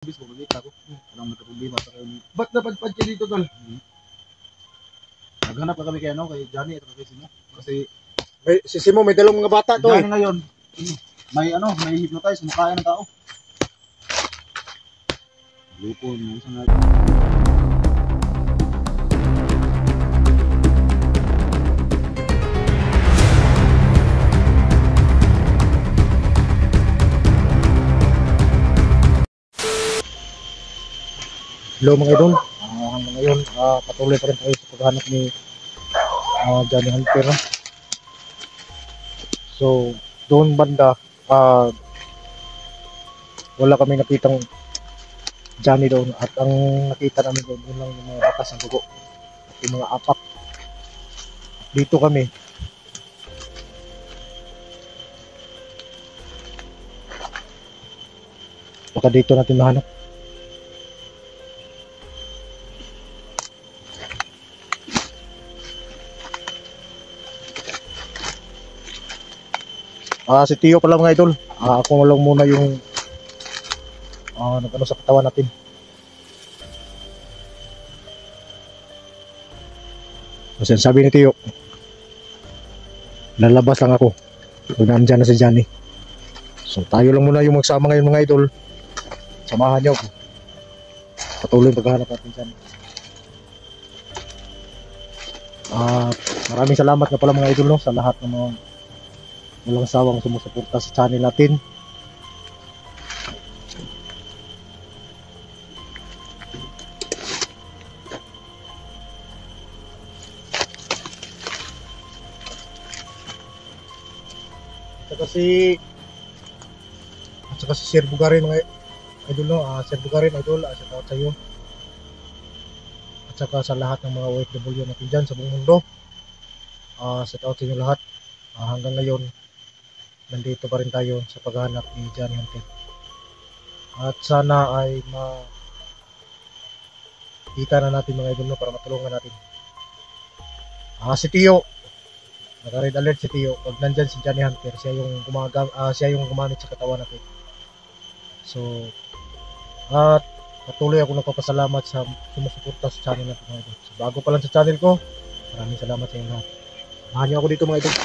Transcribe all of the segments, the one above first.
Bis ko magkita ko. Parang nagka-problema sa kayo ni. Ba't napadpad ka dito, tol? Naghanap na kami kay ano, kay Johnny at kay Simo. Kasi Si Simo, may dalawang mga bata to Johnny eh. ngayon, may hypnotize, kumakain ng tao. Lupon, may isang natin. Hello mga idol, hanggang ngayon patuloy pa rin tayo sa paghahanap ni Johnny Hunter. So doon banda wala kami nakitang Johnny doon, at ang nakita namin doon lang yung mga bakas ng dugo at yung mga apak. Dito kami baka dito natin mahanap. Si Tio pala mga idol. Ako lang muna yung nagano sa katawan natin. Kasi sabi ni Tio, lalabas lang ako pag nandyan na si Johnny. So tayo lang muna yung magsama ngayon mga idol. Samahan nyo ako. Patuloy paghahanap natin dyan. Maraming salamat na pala mga idol, no, sa lahat ng mga walang sawang sumusuporta sa channel natin. At saka si Sir Bugarin mga idol, no, Sir Bugarin idol, shout out sa iyo. At saka sa lahat ng mga OFW natin dyan sa buong mundo, shout out sa inyo lahat. Hanggang ngayon nandito pa rin tayo sa paghahanap ni Johnny Hunter. At sana ay makita na natin mga idol, no, para matulungan natin. Si Tio, naka-red alert si Tio. Pag nandyan si Johnny Hunter, siya yung gumamit sa katawan natin. So, at patuloy ako nagpapasalamat sa sumusuporta sa channel natin mga idol. So, bago pa lang sa channel ko, maraming salamat sa inyo lahat. Mahan niyo ako dito mga idol.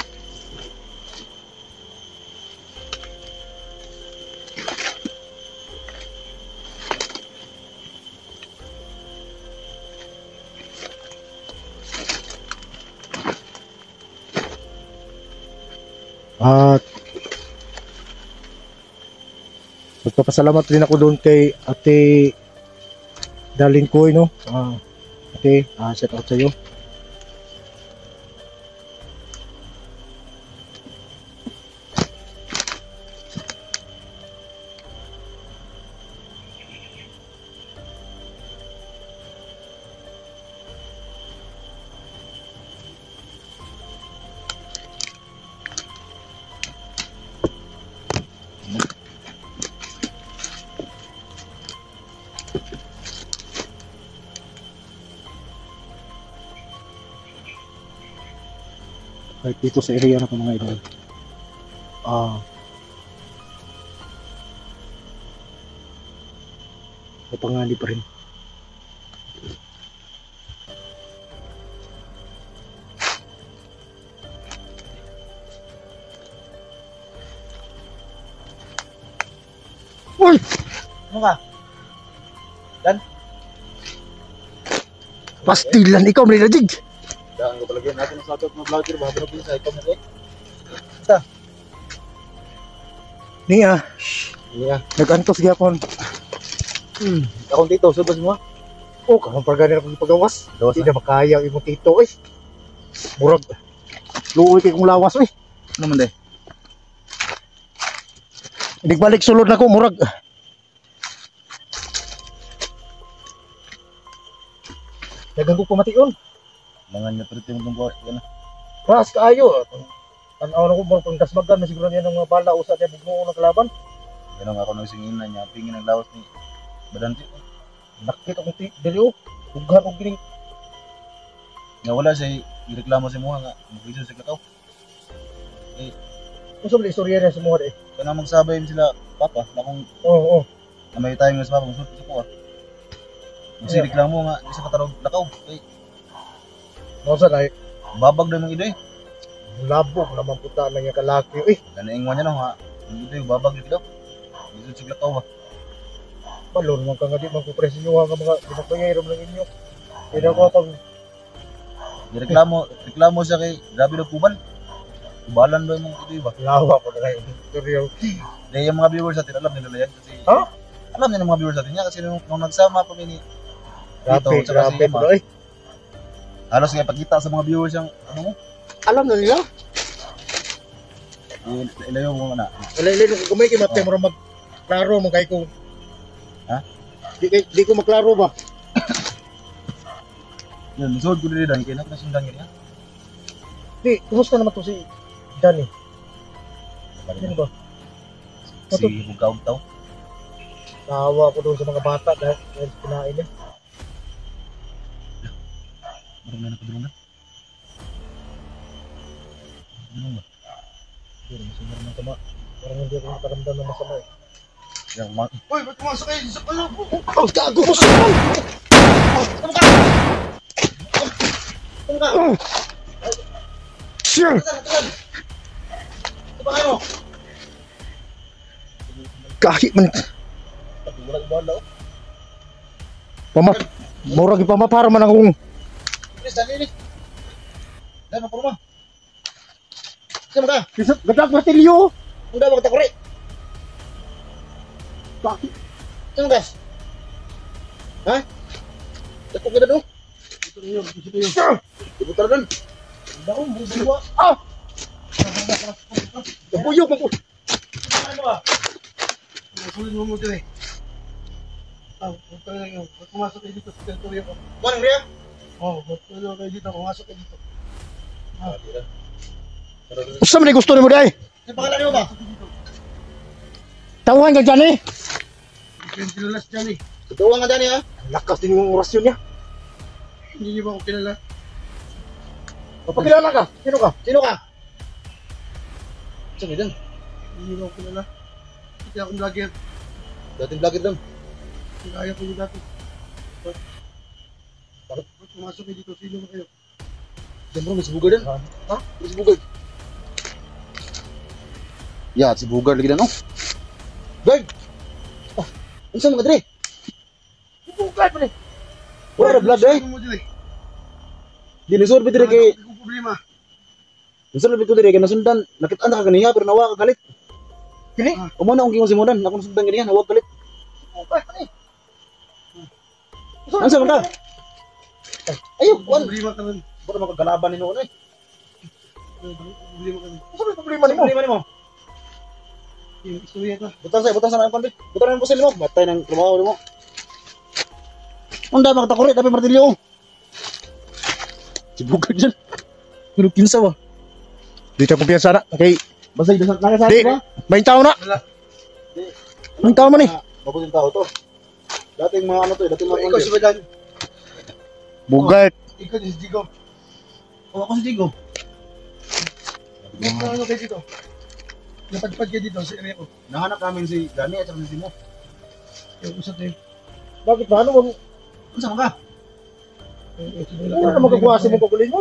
At magpapasalamat din ako doon kay Ate Darlene Koy, no? Ate, shout out sa iyo. Kahit dito sa area na ito mga idol, napangali pa rin. Uy! Ano ka? Dan? Pastilan ikaw, may rajig! Daan ko palagyan natin ang satot ng vlogger. Baka na pinsa, ikaw mo ko. Niya, Iya. nag-antos gyapon. Akong tito, subas mo. Oh, kamang pagani ako pagawas. Gawas Hindi na makaya yung tito eh. Murag. Luoy kay kong lawas eh. Ano man de? Hindi balik sulod na ko, murag. Dagang ko pamation. Langan niya perti mo itong buwas. Ras kaayo. Tanaw na ko bang pangkasmagan na siguro niya ng mga bala usa niya bugno ng kalaban. Ganun ako nang singin na niya. Pingin ang lawas ni Badanti. Nakit akong dili oh. Ughan og gining. Nga wala siya ireklamo si Muha nga. Mag-iso sa kataw. Unsa man istorya niya sa mga eh. Kaya na magsabay sila, Papa, na kung Oo. Na may tayong mas mabang suko ko ah. Magsirik lang mo nga, isa katarog lakaw. Ay, Mausa na babag na mong ido eh. labog naman puta lang yung kalaki. Eh, Ganaingwan niya no ha. Ang ido babag na daw. Dito sig lakaw ba. balon man ka nga di magkupresyuhan ka mga ginapangayram lang inyo. Hindi ko pag Reklamo siya kay grabe daw kubal. Kubalan ba yung mga ido ba? lawa ko na kayo. Seryo. Dahil yung mga viewers natin alam nila yan kasi Ha? alam nila ng mga viewers natin niya kasi nung nagsama kami ni Grabe, Dito, tsaka grabe si Emma. bro. Eh, halos nga ipakita sa mga viewers yung ano mo. alam na nila. Ilayo mo na. Wala ko kumay kay matay mo magklaro mo kay ko. Ha? Di ko maklaro ba? Yun, misod ko rin kaya nasundan niya. Di, kumusta naman to si Danny? Ano ba? Si Bugaw tao. Naawa ko doon sa mga bata dahil kinain niya. Marami na nakadulungan. Ano ba? Hindi, masama naman tama. Parang hindi ako makaramdam ng masama eh. Yung mga... Uy, ba't pumasok kayo sa kalab? Oh, gago mo sa kalab! Ano ka? Ano ka? Sure! Ano ba kayo? Kahit man. Wala ko ba Pamat. Murag ipamapara man akong. Please, dali. Dali, mapuro mo. Saan ka? Gadak matilyo. Ang daw magtakuri. Bakit? Saan ka? Ha? Takot ka na doon? Ito yun. Ibutar doon. Daw, buwa. Ah! Buyog mo. Ano ba? Sulit mo mo dito eh. Ah, punta lang yun. Ba't pumasok kayo dito sa teritoryo ko? Morning, Ria. Oo, ba't kayo dito? Pumasok kayo dito. Ano Gusto mo na gusto mo dahil? pangalan mo ba? Tawahan ka dyan eh. Hindi kinalas dyan eh. Tuwa nga dyan ha? Lakas din yung orasyon niya. Hindi niyo ba ako kilala? Papakilala ka? Sino ka? Sino ka? Saan ka dyan? Hindi niyo ba ako kilala? Hindi akong vlogger. Dating vlogger doon. Kaya ko yung dati. Bakit pumasok kayo dito? Sino ba kayo? Diyan bro, may si Bugar doon. Ha? May si Bugar. Ya, si Bugar lagi na no? Guard! Oh, ano saan mga dre? Bukay pa rin. Wala na blood eh. Ano mo dito eh? Dinisor ba dire kay... Hindi ko problema. Dinisor ba dire kay nasundan. Nakitaan na ka ganiya pero nawa ka galit. Kini? Umana akong kingon si Modan. Ako nasundan ganiya, nawa galit. Bukay pa rin. Ano saan ka? Ayaw, May kuwan. problema ka rin. Baka makagalaban ni noon eh. May problema ka rin. Ano sa problema ni mo? Problema ni mo? Yung istorya ka. Butan sa mga konbit. Butan ang pusil mo. Batay ng trabaho ni mo. Ang dami makatakuri, tapi martilyo. Si Bugar dyan. Pero kinsa ba? Di siya kumpiyansa na. Okay. Basta yung nakasali Di. ba? May tao na. Wala. May tao man eh. Mabuting tao to. Dating mga ano to eh. Dating mga Ikaw si Badan. Bugart. Ikaw si Jigo. O ako si Jigo. Ano kayo dito? Napadpad kayo dito sa area ko. Nahanap namin si Gani at saka si Timo. Yung usap na yun. Bakit ba? Ano mo? Ano saan ka? Wala naman kakuhasin mo pagulin mo.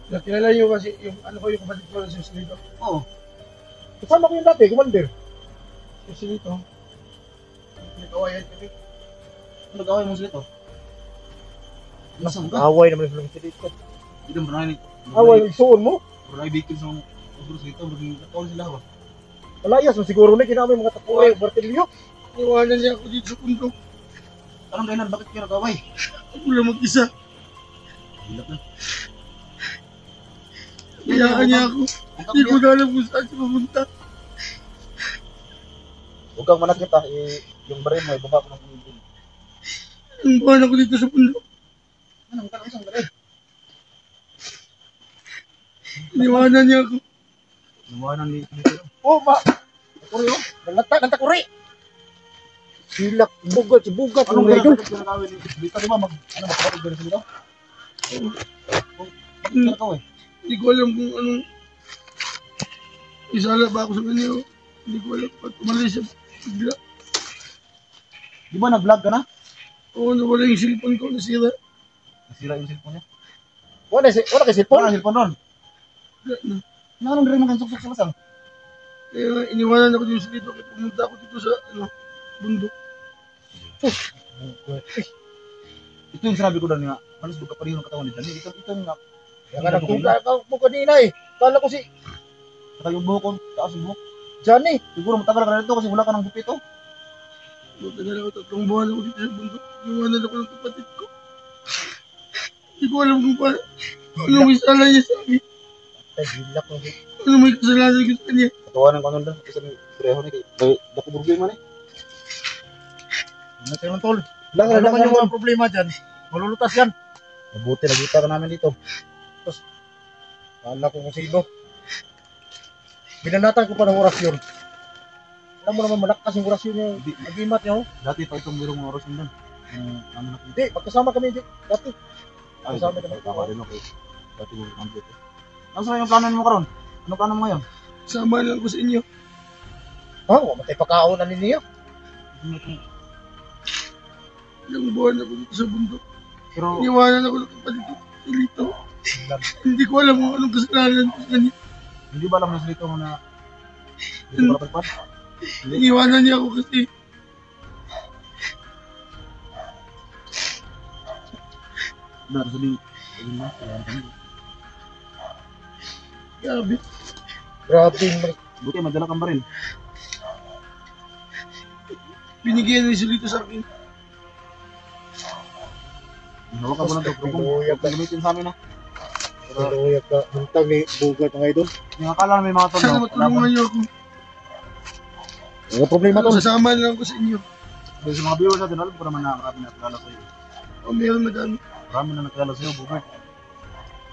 Kilala niyo kasi yung ano ko yung kapatid ko sa Silito. Oo. Kasama ko yung dati, commander. Yung Silito. Nag-awayan kami. Ano nag-away mo sila to? Ano saan ka? Away naman yung Silito. Hindi naman Brunei. Away yung suon mo. Brunei Bikil sa mga Udros dito. Nagkakawal sila ba? Malayas, siguro na kinamay mga tapuay, martilyo. Iwanan niya ako dito sa pundo. Anong dahilan? Bakit kayo nag-away? Ako lang mag-isa. Hilap na. Kayaan niya ako. Hindi ko na alam kung saan siya pumunta. Huwag kang manakit ha. Yung baril mo, ibaba ko ng pumipin. Ang buwan ako dito sa pundo. Anong ka isang baril? Iniwanan niya ako. Nawanan ni... Oh, ma! Takuri oh. Nantakuri. Silak, bugat, si bugat. Anong pinakawin ni Dito di ba? Magpapatid ba na sila? Bakit pinakawin? Hindi ko alam kung anong isala ba ako sa kanya. Hindi ko alam. Pag umalis siya, bigla. Di ba nag-vlog ka na? Oo, nawala yung cellphone ko, nasira. Nasira yung cellphone niya. Wala kasi Wala cellphone. ang cellphone nun. Wala na. Nanong rin mga suksok sa lasang. Kaya nga, iniwanan ako dito dito. Kaya pumunta ako dito sa, bundok. Ito yung sinabi ko doon nga. Halos duka pa rin yung katawan nito. Ito nga. Kaya nga nagtuga mo kanina eh. Kala ko si Saka yung buhok ko, taas yung buhok. Johnny. Siguro matagal ka na dito kasi wala ka ng gupit oh. Matagal ako, 3 buwan ako dito sa bundok. Iniwanan ako ng kapatid ko. Hindi ko alam kung paano. Ano may sala niya sa akin? Ay, hilak mo. Ano may kasalanan ko sa kanya? Katawanan ko nun doon. Kasi pareho ni kay dako problema ni. Ano sa'yo tol? Ano naman yung mga problema dyan? Malulutas yan. Mabuti nagkita ka namin dito. Kala ko kung sino. Binanatan ko pa ng orasyon. Alam mo naman malakas yung orasyon niya. Nag-imat niya oh. Dati pa itong birong mga oras doon. Ano na Hindi, magkasama kami dati. Ay, Kasama ka na. tama rin ako. Dati mo ang dito. Ano sa yung plano mo karon? Ano plano mo ngayon? Sama lang ko sa inyo. Oh, matay pagkaunan niya. Ilang buwan ako dito sa bundok. Pero Iniwanan ako ng kapatid ko. Dito. Hindi ko alam kung anong kasalanan ko sa kanya. hindi ba alam na salito mo na dito ka lapagpat? Iniwanan niya ako kasi Benar sabihin. Ayun na, kaya kami. grabe. Grabe. Buti madala kang baril. Binigyan niya dito sa akin. Hawak ka mo lang ito. Huwag kang gamitin sa amin ha. Pero ka, hintag ni Bugart ng idol. Yung akala na may mga Sana tono. matulungan niyo ako. Ang problema to. Sasama lang ako sa inyo. Sa mga viewers natin, alam ko naman na marami na nakilala sa'yo. O meron madami. Marami na nakilala sa'yo, Bugart.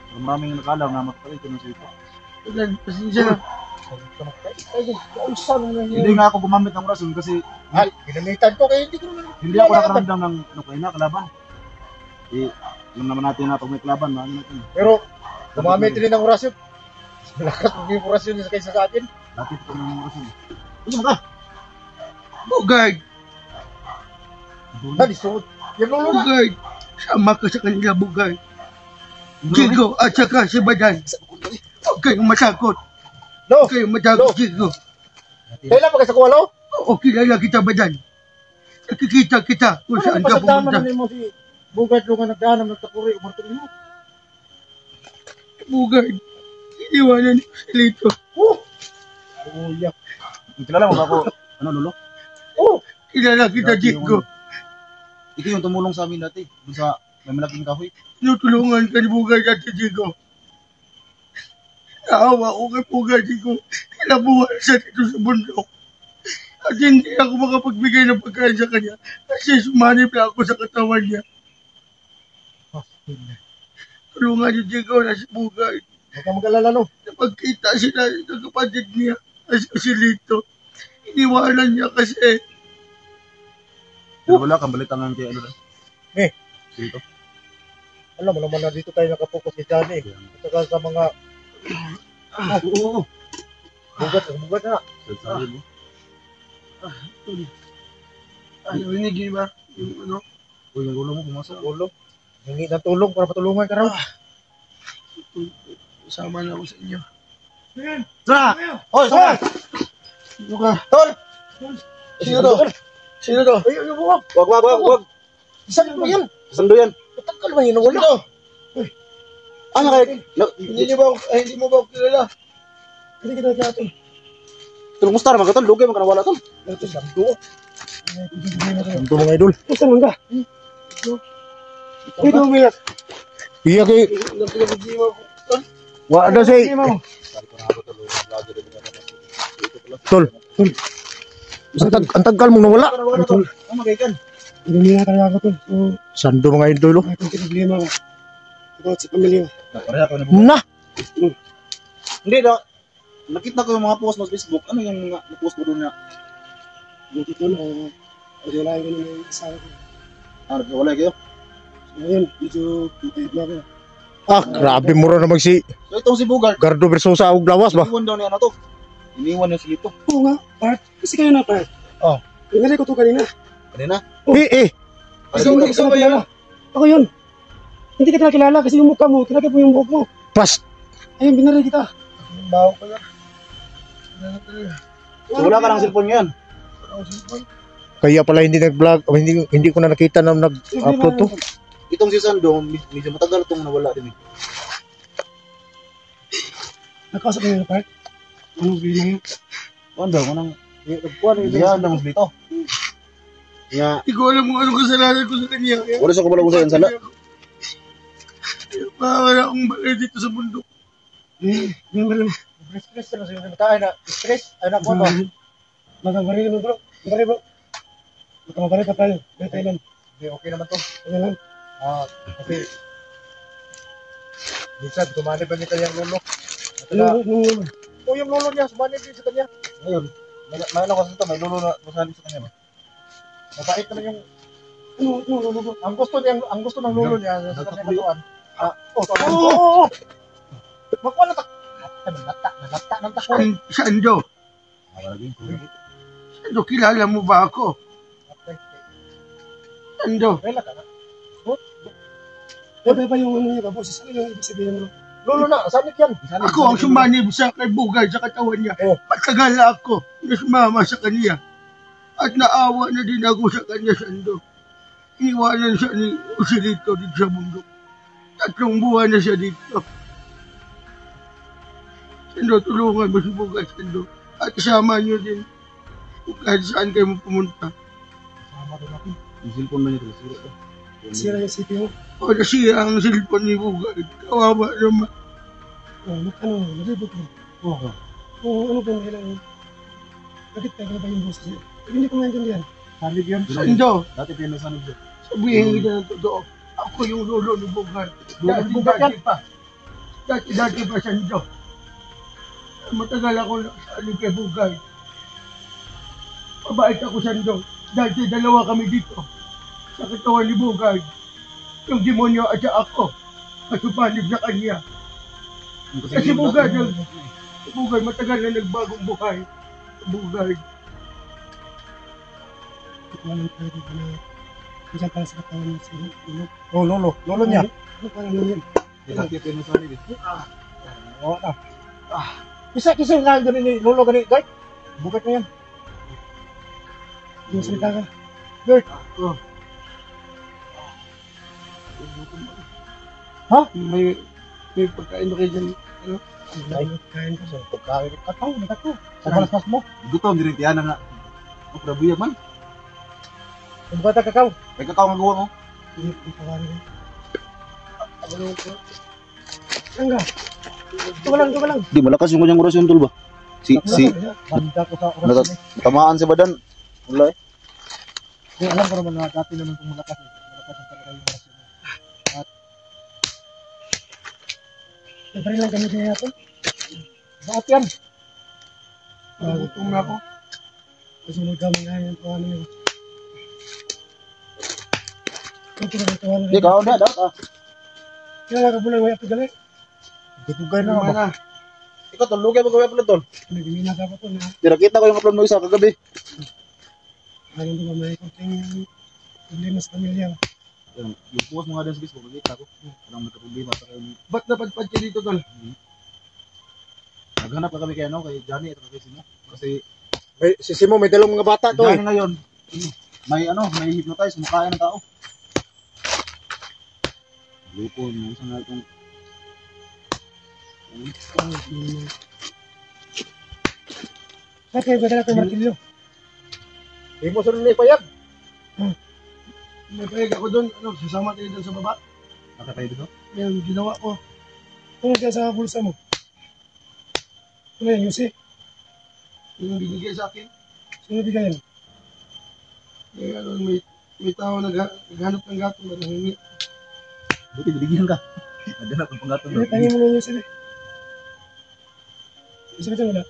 Pero maraming nakilala na matagal ito na sa'yo. Tagal, pasensya na. Hindi nga ako gumamit ng orason kasi Ay, ginamitan ko kaya hindi ko naman. hindi ako nakaramdam ng ano kayo na kalaban. Eh, alam naman natin na pag may kalaban, ano natin. Pero, gumamit rin ng orasyon. Malakas yung orasyon niya kaysa sa akin. Dati ito ng orason. Ano ka? Bugard! Dali, suot. Yan lolo na. Bugard! Sama ka sa kanila, Bugard. Jigo at saka si Badan. Huwag kayong matakot. No, Huwag kayong matakot, No. Jigo. kailan pa kayo sa kuwalo? Oo, kilala kita, Badan. Nakikita kita kung Ano saan pa ka sa dama pumunta. namin mo si Bugart Lungan nagdahanam ng takuri, umarto mo. Bugard, iniwanan niyo sila ito. Oh, yak. Kilala mo ba ako? Ano, Lolo? Oh, Kilala kita, Jigo. Ito yung tumulong sa amin dati. Doon sa may malaking kahoy. Tinutulungan ka ni Bugard at si Jigo. Naawa ko kay Bugard, Jigo. Kinabuhan siya dito sa bundok. At hindi ako makapagbigay ng pagkain sa kanya kasi sumanip na ako sa katawan niya. Tulungan niyo, Jigo, na si Bugard. huwag kang mag-alala no. Napagkita sila ng kapatid niya kasi si Lito. Iniwanan niya kasi Pero wala kang balitan ng kay ano rin. Eh. Dito. Alam mo naman na dito tayo nakapokus kay Johnny. At saka sa mga Oo. Bugart na. Sabi mo. narinig niyo ba? Yung ano? Uy, yung ulo mo pumasok. Tulong. Hingi ng tulong para matulungan ka raw. Sama na ako sa inyo. Tara! Oy, tara! Sino ka? Tol! Sino to? Sino to? Ay, ay, wag. Wag. Saan mo yan? Sando yan. Matagal ba yun? Wala. Ano kayo? Hindi mo ba ako kilala? Hindi kita natin. Tulong mustar, magatol. Lugay, magkanawala tol. Ito, sando. Sando mga idol. Saan mo ka? Ito, umiyak. Iya kay Nagpinag-iwa ko. wa ada say. Tol. Ang tagal mong nawala. Tol. Ano magaykan? Hindi na talaga ko to. Sando mga idol. May problema ko. About sa pamilya. Pareha ko na Na. Hindi na. Nakita ko yung mga post mo sa Facebook. Ano yung mga post mo doon na? Yung tito na, wala ko naman yung asawa ko. Wala kayo? Ngayon, medyo tutayot na ako. Ah, grabe mura na magsi So itong si Bugart. Gardo Versosa og lawas ba? Iniwan daw niya ano to. Iniwan yung silito. Oo nga, Bart. Kasi kayo na, Bart. Oh. Pingali ko to kanina. Kanina? Ikaw ba yan? Ako yun. Hindi kita nakilala kasi yung mukha mo, kinakip mo yung buhok mo. Pas! Ayun, binaril kita. Ang baho ko yan. So, wala ka ng cellphone ngayon? Kaya pala hindi nag-vlog, o hindi ko na nakita na nag-upload to. Itong si Sando, medyo matagal itong nawala din eh. Nakausap mo yung part? Anong bilhin na yun? Ano daw, anong... Yan, ang dito. Nga, Hindi ko alam kung anong kasalanan ko sa kanya. wala sa kumalang ko sa yan, sala. Wala akong balay dito sa bundok. Yung baril. Stress na sa'yo na tayo na. Stress? Ay nakuha ba? Magabaril mo bro. Magabaril bro. Magabaril ka tayo. May Thailand. Hindi, okay naman to. Ano lang? Kasi minsan sumali ba ni kanyang lolo? At Ano? yung lolo niya, sumali din sa kanya. Ngayon, may ano kasi ito, may lulo na masali sa kanya ba? Mabait naman yung Ano? ang gusto ng lolo niya sa kanyang katawan. Magkuha na nalata ng takot. Sando. Sando, kilala mo ba ako? Sando. Wala ka na. Ano ba yung ano niya ba? Boses, ano yung ibig sabihin mo? Lolo na, sanit yan. Ako ang sumanib sa kay Bugay sa katawan niya. Oh. Matagal ako na sumama sa kanya. At naawa na din ako sa kanya, Sando. Iwanan siya ni Usilito dito sa bundok. 3 buwan na siya dito. Sando, tulungan mo si Bugay, Sando. At isama niyo din kung kahit saan kayo pumunta. Sama ko natin. Yung cellphone na niya, sira ito. Sira yung CPU. O, nasira ang cellphone ni Bugay. Kawawa naman. Ano, nalibot mo? Ano ba yung kailangan? Bakit tayo ba yung boses niya? Hindi ko maintindihan. Sanit yun. Sando, Dati pinasanod siya. sabihin kita ng totoo. Ako yung lolo ni Bugay. Dati pa. Dati pa, Sando. Matagal ako sa aling kay Bugay. Mabait ako, Sando. Dati 2 kami dito. Sa katawan ni Bugay. Yung demonyo at ako. Masupanib sa kanya. Kasi Bugay, matagal na nagbagong buhay. Bugay. Walang pwede ko na diyan para sa katawan niya sa lolo. Lolo niya. Ano pa naman yun? Dati pinasanod eh. Oo na. Kisa nga ganun ni lolo ganun. Guys, bukat na yan. Yung salita ka. May pagkain na kayo dyan. Ano? Ay, Kain ka. so pagkain ka to. Sa balas mo. Gutom, dirintihan na nga. Ang prabuya man. Kung bata kakao. May kakao ang gawa mo. Hindi kawarin ka. Sangga. Ito ka lang. Di, malakas yung kanyang orasyon tol ba? Banda ko sa oras. Tamaan si Badan. Wala eh. Hindi, alam ko naman na dati naman kung malakas eh. Malakas ang talaga yung oras. Siyempre lang kami kaya ito. Bakit yan? Nagutom na ako. Kasunod kami nga yung tuwa na yun. Ito na tuwa na Di, kao na, dapat. Kaya ka pula yung ito gali. Ditugay na naman. Mana? Ikaw tol, lugay mag-away pala tol. Nagbiminag ako ito na. Di, nakita ko yung upload mo isa kagabi. Ayaw ko may konting problema sa pamilya. Yung post mo nga din sa Facebook, nakita ko. Parang magka-problema sa kayo. Ba't napadpad ka dito, Tol? Naghanap na kami kay ano, kay Johnny at kay Simo. Kasi Si Simo may dalawang mga bata to eh. Johnny ngayon, may hypnotize, kumakain ng tao. Lupo, may isang nga itong... Bakit kayo gagala ito martilyo? Hindi mo sunod na ipayag. May payag ako doon, sasama tayo doon sa baba. Nakatayo dito? Yung ginawa ko. Ano kaya sa bulsa mo? Ano yan, Yusi? Yung binigay sa akin. Sino bigayan? May tao naghanap ng gato na nangingi. Buti, binigyan ka. Naghanap ng panggatong Ano, tangin mo na Yusi. Gusto ko ito wala?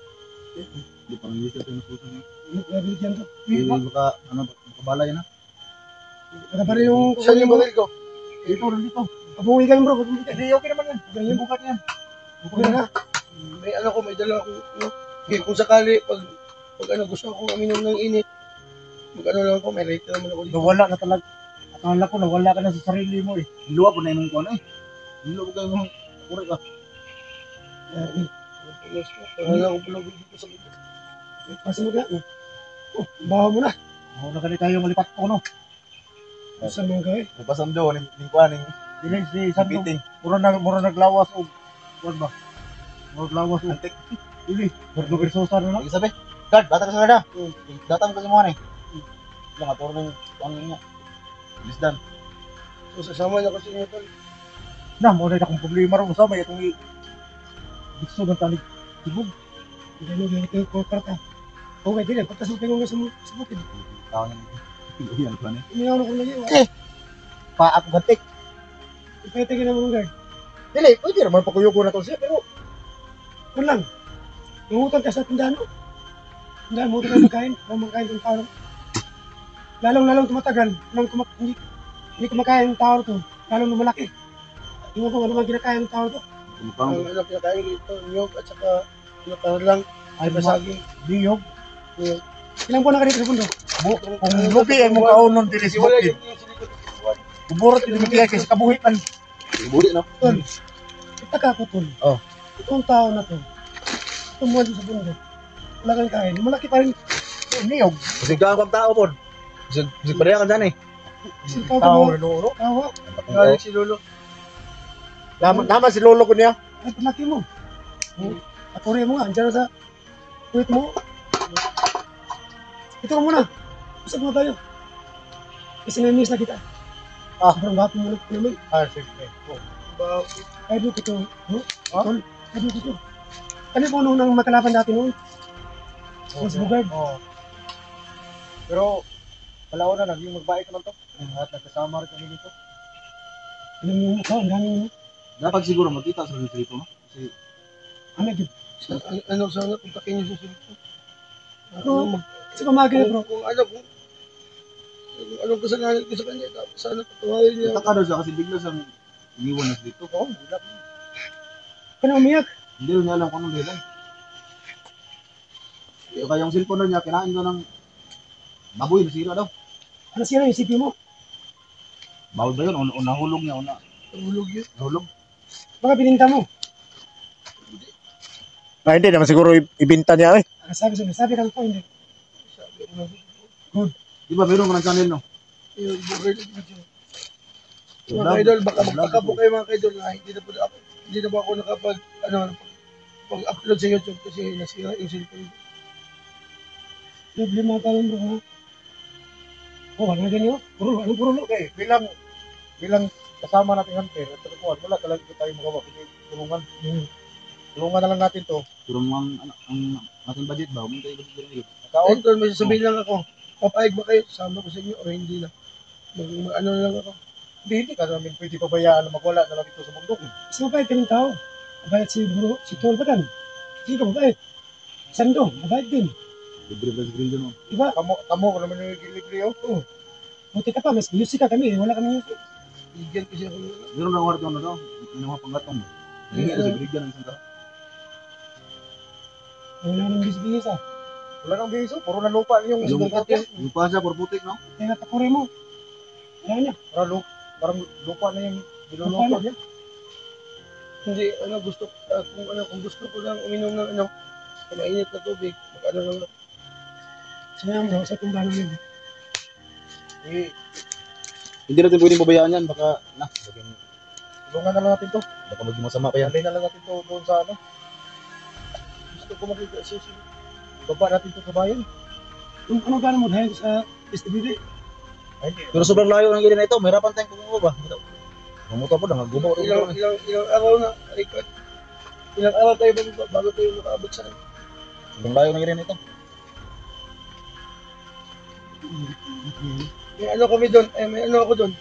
Hindi, parang Yusi ito yung puso niya. Nabinigyan ko. Makabala yan ha. Nakapari yung... Saan yung baril ko? Dito, dito. Pabuhay ka yun bro. Hindi, okay naman yan. Ganyan bukat yan. Okay na. May may dala akong, kaya kung sakali, pag gusto akong aminom ng init, Mag-ano lang ako, may rate naman ako dito. Nawala na talaga. Akala ko nawala ka na sa sarili mo eh. Luwa po na yung kuha na eh. Luwa po kayo mga kurek ka. Wala ko pala dito sa bito. Pasa mo na. Oh, bawa mo na. Ako na ganit tayo malipat ko no. Sa mga guy. Napasam daw, yung kuha na yung Dili si Sandro. biting. Mura naglawas og kuan ba? Mura naglawas og Antik. dili. Berdo bersosa na lang. Lagi sabi, Dad, bata ka sa kada. Datang ka sa mga na eh. Lang, aturo ng ano niya. Bilis dan. So, sasama na ko sa inyo tol. Na mo na akong problema ron sa may itong gusto ng tanig tibog. Hindi mo ganito ko karta. Okay, dili. Pagkasutin ko nga sa bukid. Tao niya. Yan pa na eh. Umiyaw ko lagi. Okay. Pa ako gantik. Ipete ka naman guard. Dili, pwede naman pakuyo ko na to siya pero Kung lang. Nangutang ka sa tindahan mo. Tindahan mo ito kayo magkain. Kung magkain ng tao. Lalong tumatagal. Hindi kumakain ng tao to. Lalong lumalaki. Tingnan ko ano man kinakain ng tao to. Kumukang Ang ano kinakain dito, niyog at saka lang ay basaging. diyog. Ilang buwan na ka dito sa bundok? Kung lupi ay mo kaunon dili sa bukid. Buburot yung mga kasi kabuhitan. buri no. Tol, itaka ko tol. Oh. Itong tao na to, tumuha dito sa bundok. Wala kang kain. Malaki pa rin. Niyog. Kasi ka ang tao po. Kasi pareha ka dyan eh. Sikaw ka Tao mo. lolo. Tawa. Galing si Lolo. Naman si lolo ko niya. Ay, palaki mo. Aturi mo nga. Andiyan na sa kuwit mo. Ito ka muna. Usap mo tayo. Kasi na-miss na kita. Sobrang gato mo naman. Sige. Ay, doon ito. Tol, ay, doon ito. Kami po nung nang makalaban natin noon. Mas bugard. Oo. Pero palaon na naging magbait naman to. At nagkasama rin kami dito. Alam mo yung mukha, ang dami mo. Dapat siguro magkita sa dito no. Kasi Ano yun? Ano sana kung takin niyo susunod ko? Ano? Kasi pamagi na bro. Kung anong kasalanan ko sa kanya, sana patawarin niya. kita ka daw siya kasi bigla siyang iniwan na dito. Oo, bigla. Kaya umiyak. Hindi rin niya alam kung anong dahilan. Kaya yung cellphone daw niya, kinain daw ng baboy, nasira daw. Ano siya yung CPU mo? Bawal ba yun? O nahulog niya, Nahulog yun. nahulog. Baka bininta mo. Hindi naman siguro ibinta niya eh. Sabi ka ko, hindi. Di ba meron ka ng channel no? Yung bugard na video. Mga idol, baka po kayo mga idol na hindi na po ako pag-upload sa YouTube kasi nasira yung cellphone. Problema tayo bro ha? Oh, wala ganyan. Puro. Okay, bilang kasama natin hunter, at tukuan, wala talaga tayo magawa. Kasi tulungan. Tulungan na lang natin to. Pero ang ating budget ba? Huwag tayo budget rin. Kaon, tol, may sasabihin lang ako. Papayag ba kayo? Sama ko sa inyo o hindi na? Ano na lang ako. Hindi ka namin pwede pabayaan na magwala na lang ito sa bundok. Kasi mabait ka ng tao. Mabait si Bro, si Tol Badan. Sino mabait? Sando, mabait din. Libre-libre sa grill doon. Diba? Kamo ko naman yung gilibri oh. Buti ka pa, mas music ka kami. Wala kami music. Bigyan ko siya kung Meron na warto na daw. May mga panggatong. Hindi ko sa grill ng isang tao. wala nang bisbis ah. Wala nang biso, puro na lupa yung Yung bundok. yung pa siya, puro putik no? Kaya takuri mo. Wala niya. Parang lupa na yung nilulupa niya. Hindi, kung gusto ko lang uminom ng mainit na tubig, lang. Sayang daw sa tumbang nila. Eh, Hindi natin pwedeng pabayaan yan. Baka, tulungan na lang natin to. baka maging masama pa yan. Alay na lang natin to doon sa ano. Gusto ko makita siya. Baba natin to sa bayan. Kung ano gano'n mo dahil sa STBD? Ay, hindi. Pero sobrang layo ng gilid na ito. Mahirapan tayong kumuha ba? Mamuta po na, magbubo. Ilang araw na, Ricard. Ilang araw tayo bago tayo makaabot sa Sobrang layo ng gilid na ito. May ano kami doon, may ano ako doon.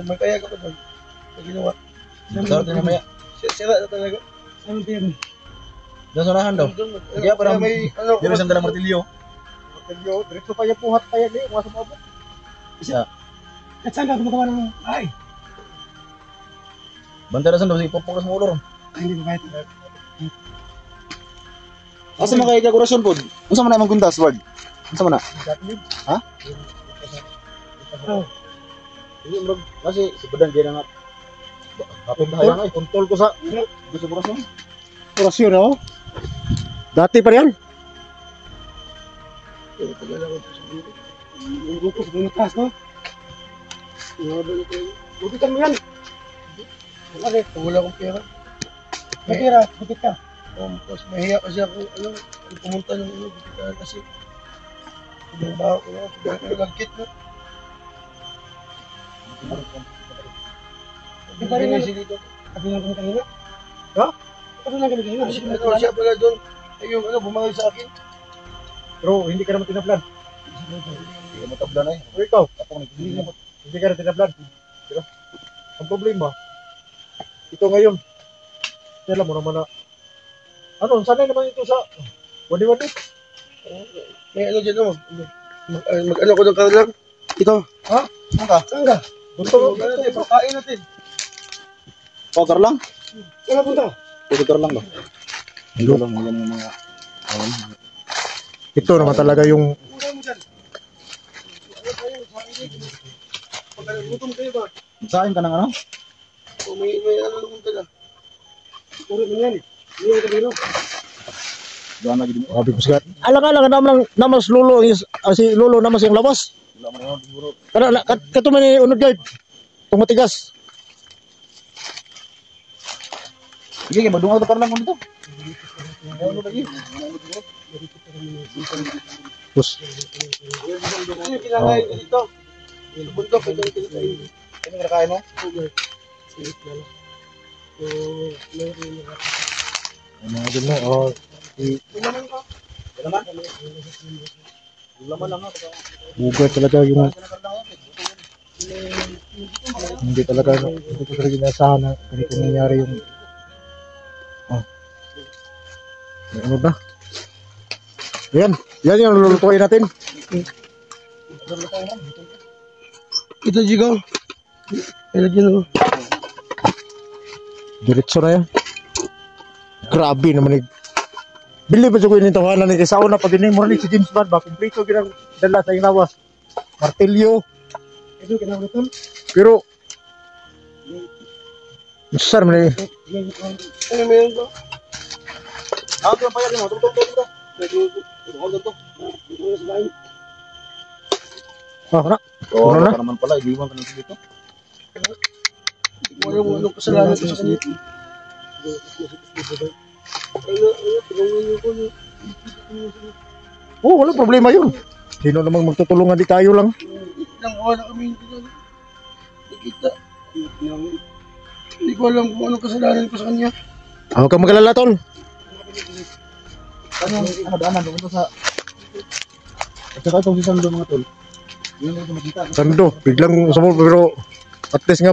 May kayag ako doon. May ginawa. Masarap din mamaya. Sira na talaga. Ano tayo? Doon sa unahan daw. Kaya parang may ano Meron siyang dalang martilyo. Martilyo, diretso pa yung puhat pa yan eh. Mga sumabot. At saan ka gumagawa ng ay? Banta na saan daw. Ipapukas mo ulo ron. Ay, hindi ba kahit? Asa mga kaya dekorasyon po? Unsa man na imong kuntas, Ward? Sa mana? Gatlib. Ha? Kasi si Badan dia na nga. Kapit na kaya nga eh. Kontol ko sa Gusto mo rason? orasyon, oh. Dati pa yan. Yung grupo sa pinatas, no? Bukitan mo yan. Wala akong pera. May pera, bukit ka. Tapos mahiya kasi ako, pumunta ng bukitan kasi yung baho ko na, nagkit na. Di ba rin kasi dito? Kasi lang kami kanina? Ha? Kasi lang kami kanina? Siya pala doon, yung bumangay sa akin. Pero hindi ka naman tinaplan. Hindi ka matabla na eh. O ikaw, Tapos nagpili mo. hindi ka na tinaplan. Diba? Ang problema, ito ngayon, alam mo naman na, sanay naman ito sa wadi-wadi. May ano dyan naman. Mag-ano ko ng kanilang. Ito. Ha? Saan ka? Saan ka? Gusto mo, Pagkain natin. Powder lang? Saan ka punta? Powder lang ba? Hindi lang yan yung mga ito naman talaga yung, Mura mo dyan. Ano kayo? Pagkagutom kayo ba? Saan ka ng ano? O may ano naman talaga. Puro mo yan eh. Hindi yung kabilo. Doon lagi din mo. sabi ko siya, alang-alang naman si Lolo, si Lolo naman siyang lawas. Wala mo na yun, siguro. Katuman ni unod guard, itong matigas. Sige, madungaw na parang lang dito. Ano lagi? Tapos, Ano yung kinakain ko dito? Sa bundok, ito yung kinakain ko. Ano yung kinakain mo? Silip na lang. So, meron yung ano mo, oh, Umanan ka. Laman? Laman lang ha. bugat talaga yung, hindi talaga inasahan na ganito nangyari yung, may ano na. Yan yung lulutuin natin. Ito, Jigaw. Ilagyan mo. Diretso na yan. Grabe naman. Bili ba siya ko yung tawanan ni Isao na pag mo rin si James Bond ba? Kompleto ginang dala sa inawas. Martilyo. Ito, kinakain. Pero, sir, man Ano meron ba? Ah, ito ang payag mo. Tutong dito. Tutong dito. na. Oo, Ano na? naman pala. Iliwan ka nito dito. Wala mo anong kasalanan ko sa kanya. Oh, wala problema yun. Sino namang magtutulungan, di tayo lang. Nang wala kami dito. Nakita. Hindi ko alam kung anong kasalanan ko sa kanya. Huwag kang magalala, tol. Ano daanan doon sa... At saka itong sisang doon mga tol. Yun yung makita. Sando, biglang sumul, pero at least nga,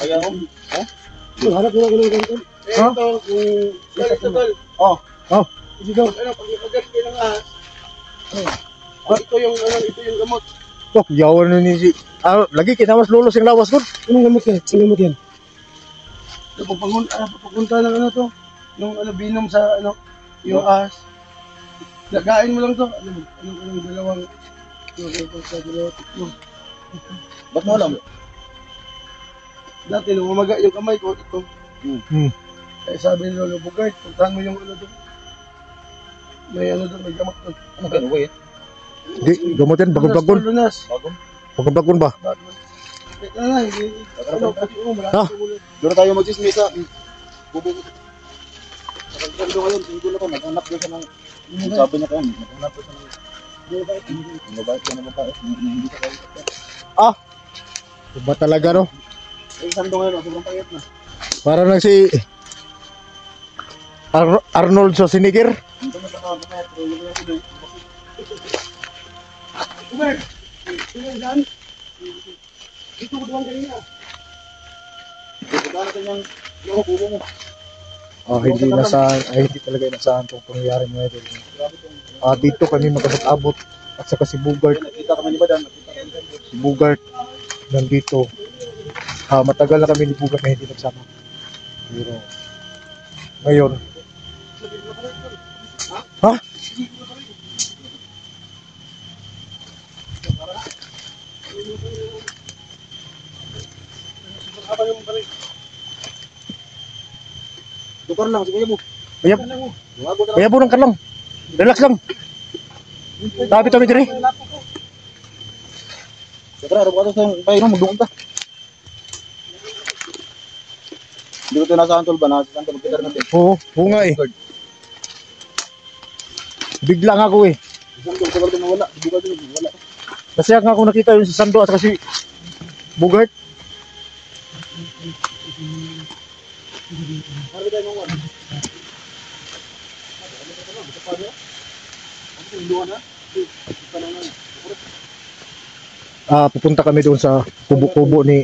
Kaya ako. Harap mo lang ganito. Ha? Ito, tol. Oh. Oh. Ito daw. Ano, pag nakagat kayo ng ahas. Ito yung gamot. tok, yawan na ni si... lagi kinawas lolo sing lawas ko. Anong gamot yan? Anong gamot yan? Papunta ng ano to? Yung binom sa yung ahas. Lagain mo lang to. Anong dalawang sa dalawa. Ba't mo alam? Dati nung umaga yung kamay ko, ito. Kaya sabi ni Lolo Bugard, puntahan mo yung ano doon. May doon, may gamot doon. Ano ka eh? Di, gamutin, bagon-bagon. Lunas. Bagong? Bagon-bagon ba? Teka na, hindi. Pati malaki Ha? ko ulit. Doon tayo mag-dismisa. Bubog. Nakaganda ngayon, singgo na ko. Naghanap doon siya ng... Sabi niya kayo, naghanap doon siya ng... Mabait ka na babae. Hindi ka kayo. Iba talaga, no? Eh, isang doon ngayon, sobrang payat na. Para lang si... Arnold Schwarzenegger. Hindi na nakakapayat, pero yung mga sila. Bugard! Sino saan? Ito ko doon kanina. Pagkakala ka niyang nakukuha mo. Hindi talaga inasahan itong pangyayari mo ito. Dito kami magkabot-abot at saka si Bugart. Nakita kami ni Badan. Si Bugart nandito. Matagal na kami ni Bugart na hindi nagsama. Pero ngayon, yung balik. Tukar lang, sige mo. Kaya, Lumago na lang. kaya po ng karlang. Relax lang. Tabi dire. Siyempre, harap ka to sa painom, magdungan ka. Hindi ko ito nasa antol ba? Nasa antol, magkita rin natin. Oo nga eh. Bigla nga ako eh. Isang doon, sabag din wala. Buka din, wala. Kasi nga ako nakita yung si Sando at saka si Bugart. Harap tayo mga wala. Pupunta kami doon sa kubo-kubo ni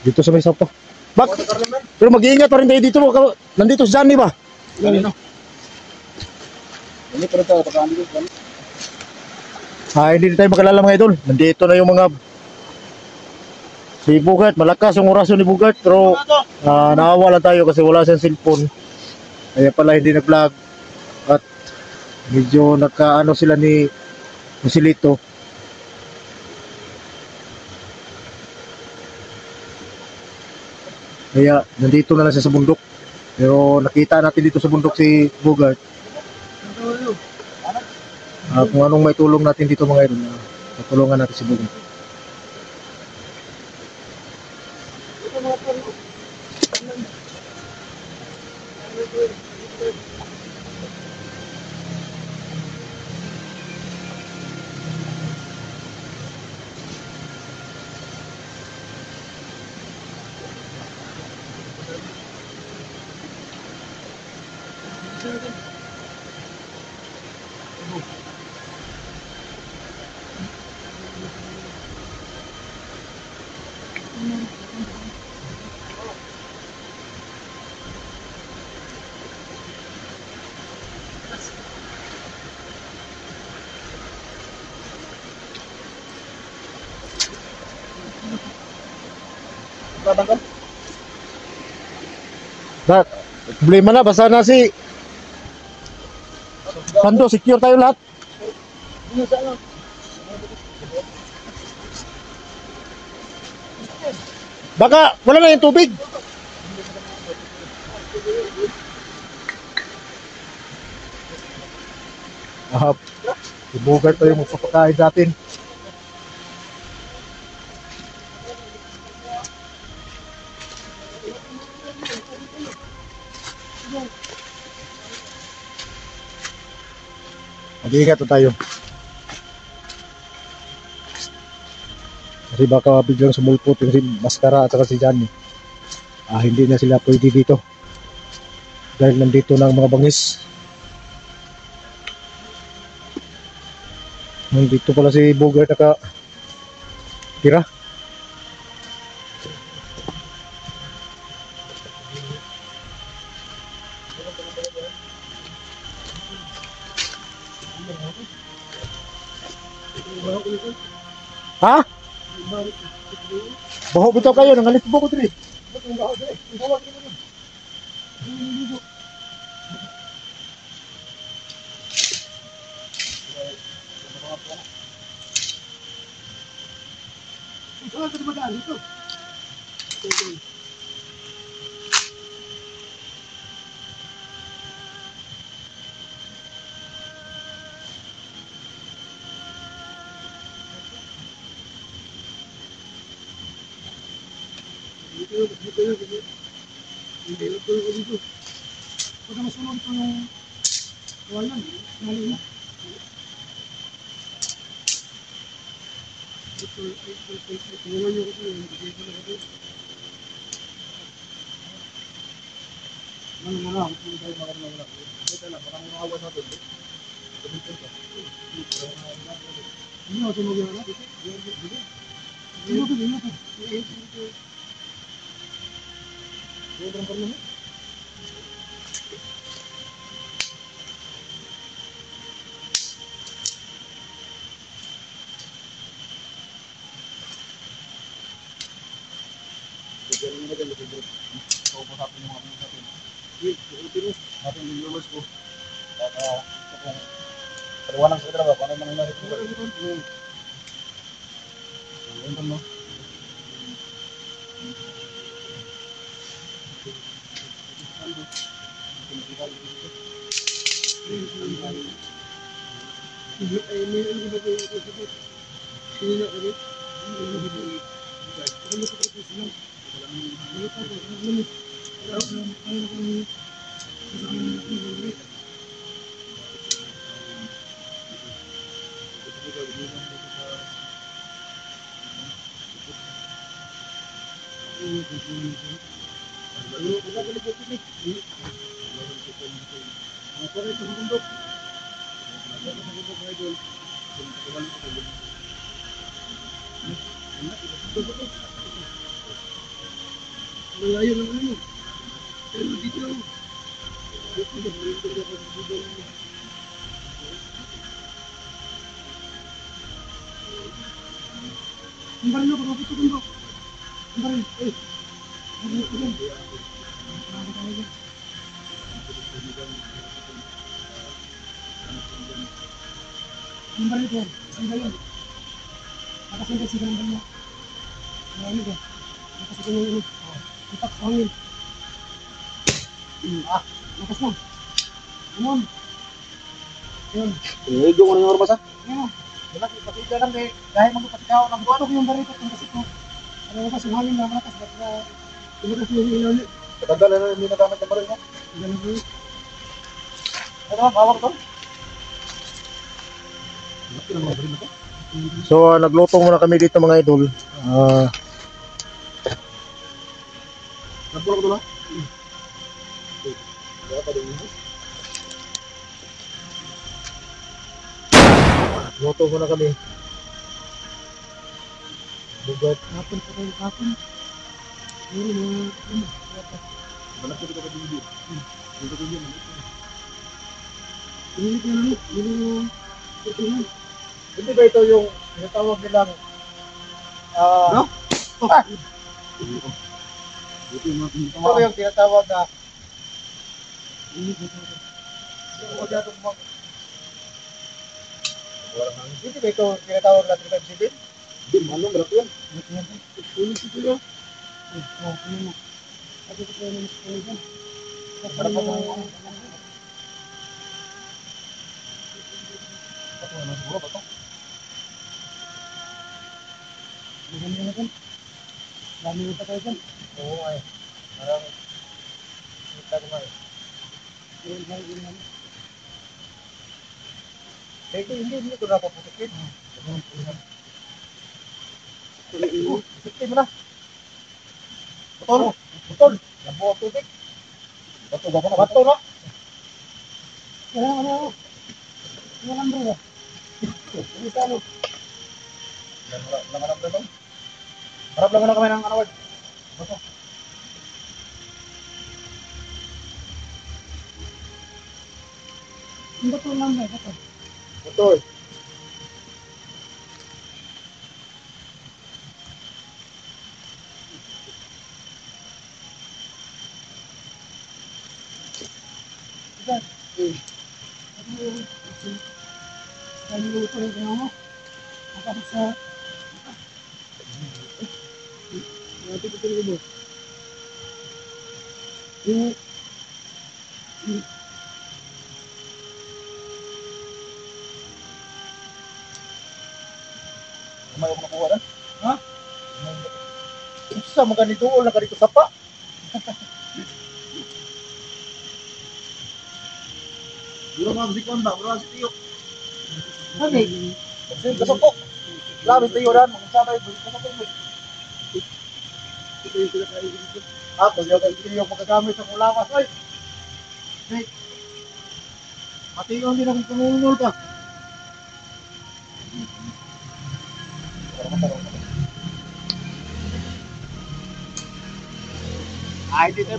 dito sa may sapa. Bak, pero mag-iingat pa rin tayo dito. Nandito si Johnny ba? Ganito. Ini pero tayo, pagkaan dito. Hindi tayo makalala mga idol. Nandito na yung mga si Bugart. Malakas yung orasyon ni Bugart. Pero naawa lang tayo kasi wala siyang cellphone. Kaya pala hindi nag-vlog. At medyo nagkaano sila ni Musilito. Kaya nandito na lang siya sa bundok. Pero nakita natin dito sa bundok si Bugart. Kung anong may tulong natin dito mga idol, tutulungan natin si Bugart. Tatanggal. Problema na, basta na si Sando, secure tayo lahat. Baka wala na yung tubig. Si Bugart pa yung magpapakain sa atin. Mag-iingat na tayo. Kasi baka biglang sumulpot yung si Mascara at saka si Johnny. Hindi na sila pwede dito. Dahil nandito na ang mga bangis. Nandito pala si Bugart naka tira. Ha? Baho bitaw kayo, nangalit po ko dito. Paliwanag sa trabaho, paano nangyari po? Ayun mo. Malayo ng ano. Pero dito lang. Ang baril ako, bakit ito ko? Ang baril, eh. Ang baril ko dyan. Ang baril ko, ang baril. Nakasanda siya ng baril mo. Ang baril ko. Nakasanda yung ano. Itak sa hangin. Lakas na. Anon. Yun. Medyo ko na yung oras ha? Yan. Wala, ipatid lang kay dahil magpatikaw ng buwan ko yung barito kung kasi ko. Ano ba sa hangin na malakas ba't na tumakas yung ilaw niya. Katanda na hindi nagamit ang baril mo. Ganun ko. Ano ba, hawak to? Laki ng mga baril na to. So, nagluto muna kami dito mga idol. Nagpulak ko to na? Kaya pa din yun. Luto muna kami. Bugat. Kapon pa tayo kapon. Yun mga ano. Balak ko dito ka din. Dito ko din. Pinilit na lang. Yun yung tutunan. Hindi ba ito yung tinatawag nilang No? Dito yung mga pinito. ito yung tinatawag na hindi ba ito tinatawag na 357? Di, manong balak yan. Pinilit ito yun. Oh, ano mo. Kasi ito yung mas pinilit. Para pa mga Maganda na dyan. Dami na pa tayo dyan. oo ay parang kita ko nga eh. Yun lang, yun lang. Ito hindi ito napaputikin. Sikti mo na. Butol. Labo ang tubig. Bato ba na? Bato na. Ano? Wala bro. Hindi ka ano. Wala ka na. Harap lang na kami ng anawad. Bato. Ang bato lang ba? Bato. Butol. Dahil yung ito rin kaya mo. Nakapit sa... Nakapit ito rin mo. Yung... Kumayo ko nakuha na. Ha? Isa mga ganito o lang ganito sapa. Duro mga bisikon ba? Wala si Tiyo. Sabi. Kasi kasapok. Labis tayo rin. Mag-sabay. Kasapok mo. Ito yung pinakain dito. Tapos yung magagamit sa mulawas. Ay! Ay! Pati yung hindi na kumulol pa. Ay, dito.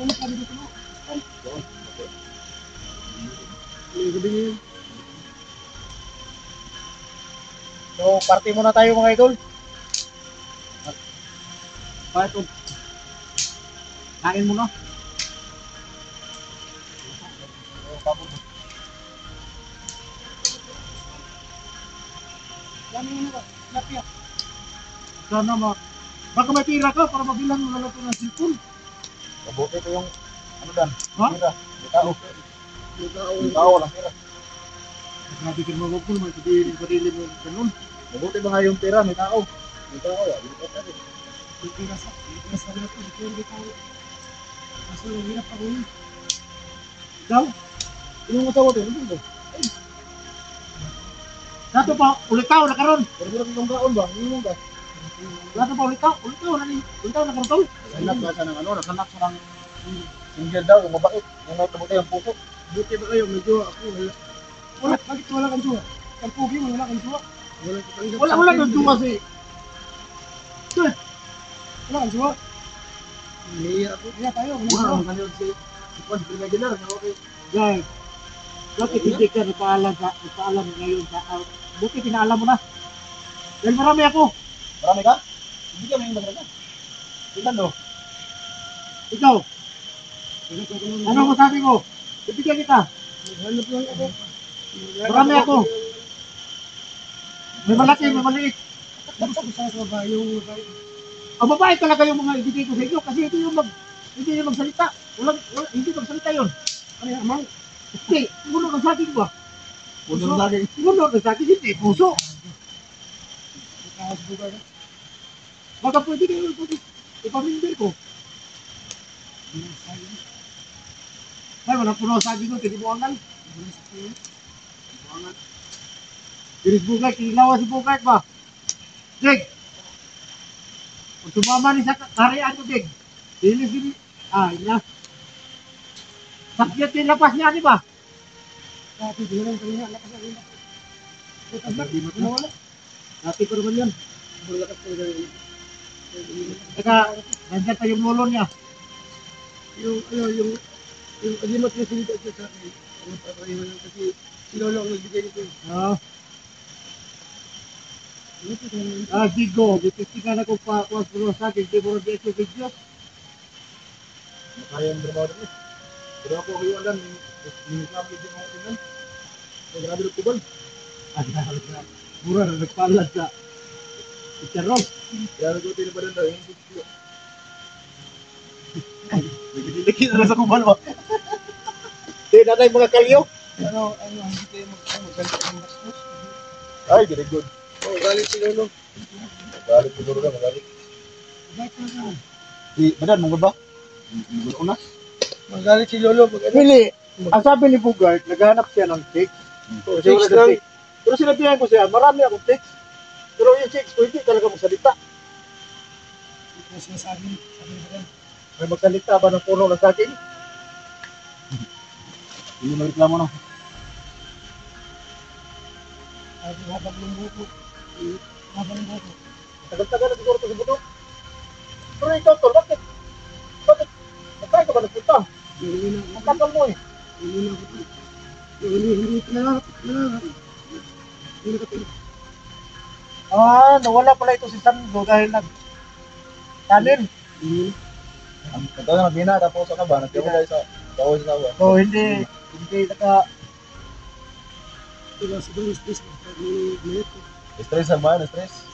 Ano pa dito mo? Ay. Ano gabi niyo? So, party muna tayo mga idol. Ito. Kain mo na. Sana baka may tira ka para mabilang mo na lang ito ng cellphone. Mabuti ko yung, ano dan? Ha? Tira. May tao. May tao, walang tira. Grabe ka mga kung may sabihin yung sarili mo ganun. Mabuti ba nga yung tira? May tao. May tao, ya. May tao. Yung tira sa hirap ko, hindi tayo. Kaso yung hirap ako yun. Ikaw? Sino ang asawa din? Ano ba? Dato pa, ulit tao na karon. Pero sila yung gaon ba? Ano ba? Dato pa, ulit tao na karon tol. Naghanap ba siya ng ano? Naghanap siya ng single daw, yung mabait. Yung may kabuti ang puso. Buti ba kayo, medyo ako wala. Bakit wala kang jowa? Ang pugi mo, wala kang jowa. Wala kang jowa kasi. Wala kang jowa. Iya tayo. Wala ang kanil si Juan Brigadier. Okay. Guys, bakit hindi ka nagpaalam ngayon sa buti pinaalam mo na. Dahil marami ako. Marami ka? Hindi ka may maganda. Tingnan do. Ikaw. Ano mo sabi mo? Ibigyan kita. Hanap lang ako. Marami ako. May malaki, may maliit. Ang babae talaga yung mga ibigay ko sa inyo kasi ito yung hindi yung magsalita. Hindi magsalita yun. Ano yung amang? Hindi, puno ng saging ba? Puno ng saging. Puno ng saging, hindi, puso. Baka pwede kayo ipamimbil ko. Ay, walang puno ng saging ko, kinibuangan. Diris Bugay, kinilawa si Bugay ba? Dig! Kung sumama ni sa karian ko, Dig. Dilis. Ina. Sakyat yung lapas niya, di ba? Dati, di lang kanya, lakas na rin. Dati ko naman yan. Teka, nandiyan pa yung lolo niya. Yung agimat na sinita siya sa akin. Ano pa pa yun kasi si lolo ang nagbigay nito. Gigo, dipitikan ako pa kuwas puno sa akin, di mo rin ito video. Kaya yung drama doon eh. Pero ako kayo alam, yung family din ako tingnan. May grabe ng tubal. Mura na nagpalad sa Charong. Kaya nag-uti na ba doon daw, yung video. Nagdidiliki na sa kubal ba? Di na tayo mga kalyo. Hindi kayo magsalita ng bastos. Ay, very good. Oh, galit si lolo. Magalit siguro na, magalit. Si, Badan, mong ba? Mong una? Magalit si lolo. Hindi. Ang sabi ni Bugart, naghanap siya ng chicks. Kasi wala ng chicks. Pero sinabihan ko siya, marami akong chicks. Pero yung chicks ko, hindi talaga magsalita. May magsalita ba ng puno ng saging? Hindi magreklamo na. Habang ng buko. Tagal-tagal na siguro ito sa buto. Pero ikaw tol, bakit? Bakit ka ba nagpunta? Ang kapal mo eh. Nawala pala ito si Sando dahil nag-tanin. Ito na nagbina, tapos ano ba? Nagkita sa kahoy sa kahoy. So hindi naka... Stress ba? Stress?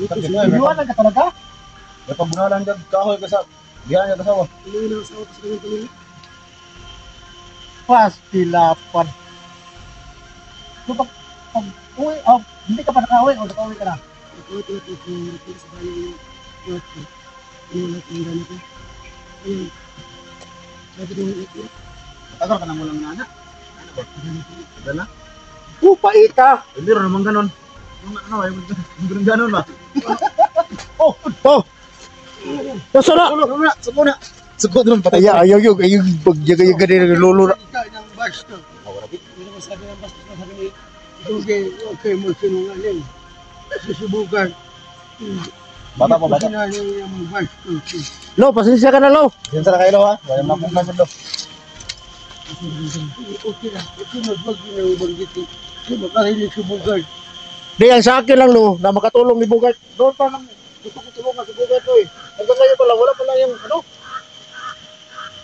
Iwanan ka talaga? May pagbunalan dyan, kahoy ka sa bihan niya kasawa. Pastilapan. So pag uwi, hindi ka pa nakauwi o nakauwi ka na? Tagal ka na mo lang na anak. Ano ba? Tagal na? Paita! Hindi rin naman ganon. Yung ganon ba? Oh! Nasaan na? Sumuna! Sugod naman patay. Ayaw pagjaga-yaga din ng lolo na. Okay mo sinungaling. Susubukan. Bata pa, bata. Lo, pasensya ka na, Lo. Yan sa kayo ha? Wala na pong nasun do. Okay lang. Wag ginabanggit ko. Kasi makarinig si Bugard. Di, ang sa akin lang, Lo, na makatulong ni Bugard. Doon pa lang, gusto ko tulungan si Bugard ko eh. Hanggang ngayon pala, wala pala yung,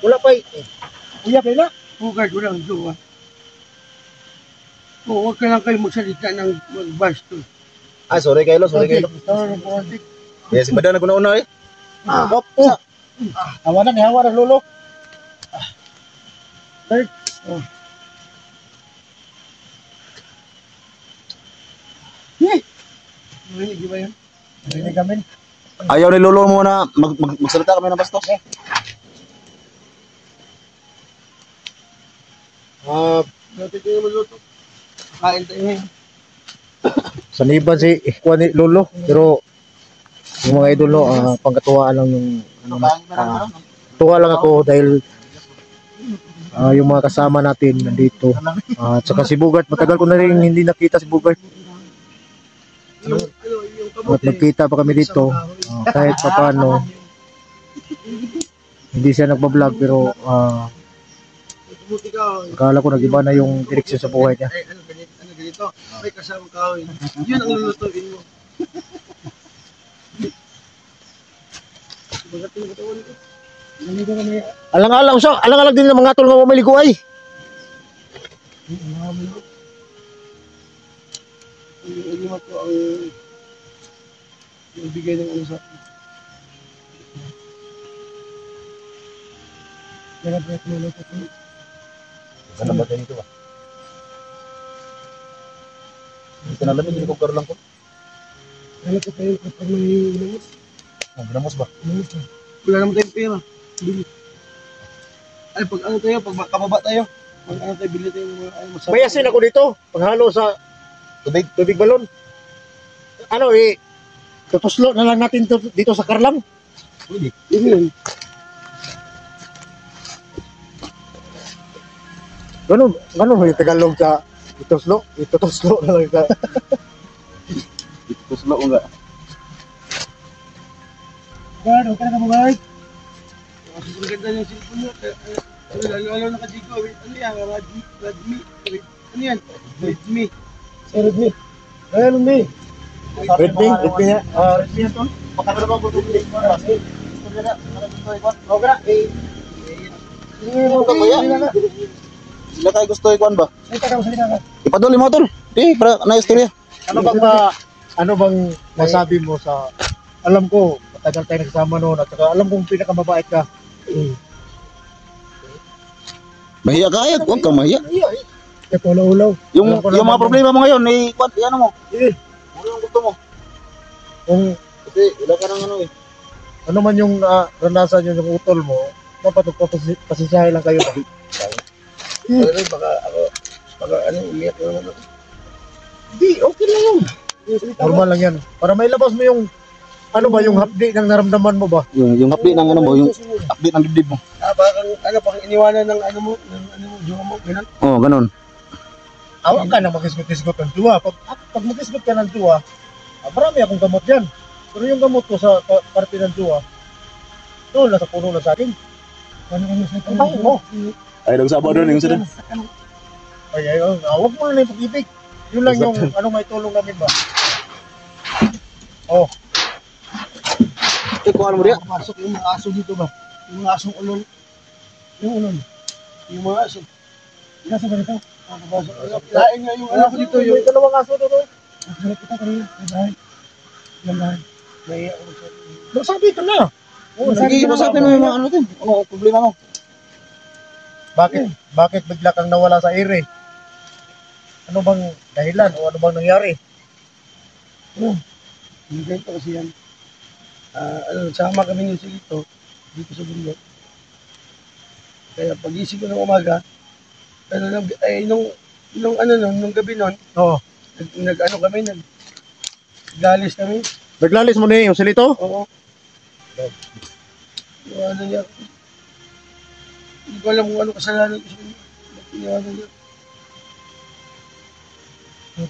wala pa eh. Kuya, kayo na? Bugard, walang jowa. Huwag ka lang kayo magsalita ng magbastos. Ah, sorry kayo, sorry kayo. Yes, bada na kuna-una eh. Hawanan ni hawa ng lolo. Third. Hindi ba yun? Hindi kami. Ayaw ni lolo mo na magsalita kami ng bastos. Natin kayo maluto. Kain tayo ngayon. Saniban si Juan ni lolo, pero yung mga idol no, pangkatuwaan lang yung tuwa lang ako dahil yung mga kasama natin nandito. At saka si Bugart, matagal ko na rin hindi nakita si Bugart. At nagkita pa kami dito, kahit pa paano. Hindi siya nagbablog pero akala ko nag-iba na yung direksyon sa buhay niya. Ano ganito? May kasamang kahoy. Yun ang lulutuin mo. Bagat yung katawan ko. Naligo kami. Alang-alang din ng mga tol nga maligo ay. Ang lima ko ang ibigay ng ano sa akin. Nalabret mo lang ito. Ano ba tayo dito ba? Hindi ka nalamig, hindi ko karoon lang ko. Ano ko tayo kapag may ginamos? Ginamos ba? Ginamos na. Wala naman tayong pera. Bili. Ay, pag ano tayo, pag kababa tayo, pag ano tayo, bili tayo ng mga ano, masarap. May asin ako dito, paghalo sa tubig balon. Ano tutuslo na lang natin dito sa Karlam. Pwede. Yun. Ganun yung Tagalog sa itutuslo na lang sa Tuslo ko nga. Gano, ka na kamagay? Ang ganda ng cellphone mo. Lalo naka-Jigo. Ano yan? Redmi. Ano yan? Redmi. Redmi. Redmi niya. Redmi yan tol. Matagal na ba ko tubig? Ogra, Sila kayo gusto ikuan ba? Ay, taka mo sa linga. Ipaduli mo tol. Para na istorya. ano bang masabi mo sa alam ko matagal tayo nagsama noon at saka alam kong pinakamabait ka. Mahiya ka ayat, huwag kang mahiya. Ito ulaw. Yung mga problema mo ngayon, ikuan, ano mo? Ano yung gusto mo? Kung Kasi wala ka nang ano eh. ano man yung ranasan yun yung utol mo, dapat pasisiyahin lang kayo. Pero baka ano, umiyak na naman ako. Hindi, okay lang yun. Normal lang yan. Para may labas mo yung ano ba, yung hapdi ng naramdaman mo ba? Yung update ng ano mo, yung update ng dibdib mo. Baka iniwanan ng ano mo, jowa mo, gano'n. Oo, ganun. Awag ka na mag-isgot-isgot ng tuwa. Pag mag-isgot ka ng tuwa, marami akong gamot yan. Pero yung gamot ko sa parte ng tuwa, doon na sa puno na sa akin. Ano sa Ang bahay mo. Ay, nagsabaw doon yung sila. Ay, awag mo na yung pag-ibig. Yun lang yung anong may tulong namin ba? Oh, Kuhaan mo diya. Pasok yung mga aso dito ba? Yung mga asong ulol. Yung ulol. Yung mga aso. Yung aso ba dito? Lain nga yung anak ko dito. yung dalawang aso doon. Nagsalit kita kanina. May bahay. Yung bahay. May ako sa... Magsabi ito na. Sige, masapin mo yung mga ano din. Ano problema mo? Bakit bigla kang nawala sa ere? Ano bang dahilan o ano bang nangyari? Yung ganito kasi yan. Sama kami ng silito dito sa bundok. Kaya pag-isip ko ng umaga, nung gabi nun, Oo. naglalis kami. Naglalis mo na yung silito? Oo. Iniwanan niya ako. Hindi ko alam kung ano kasalanan ko sa kanya. Iniwanan niya.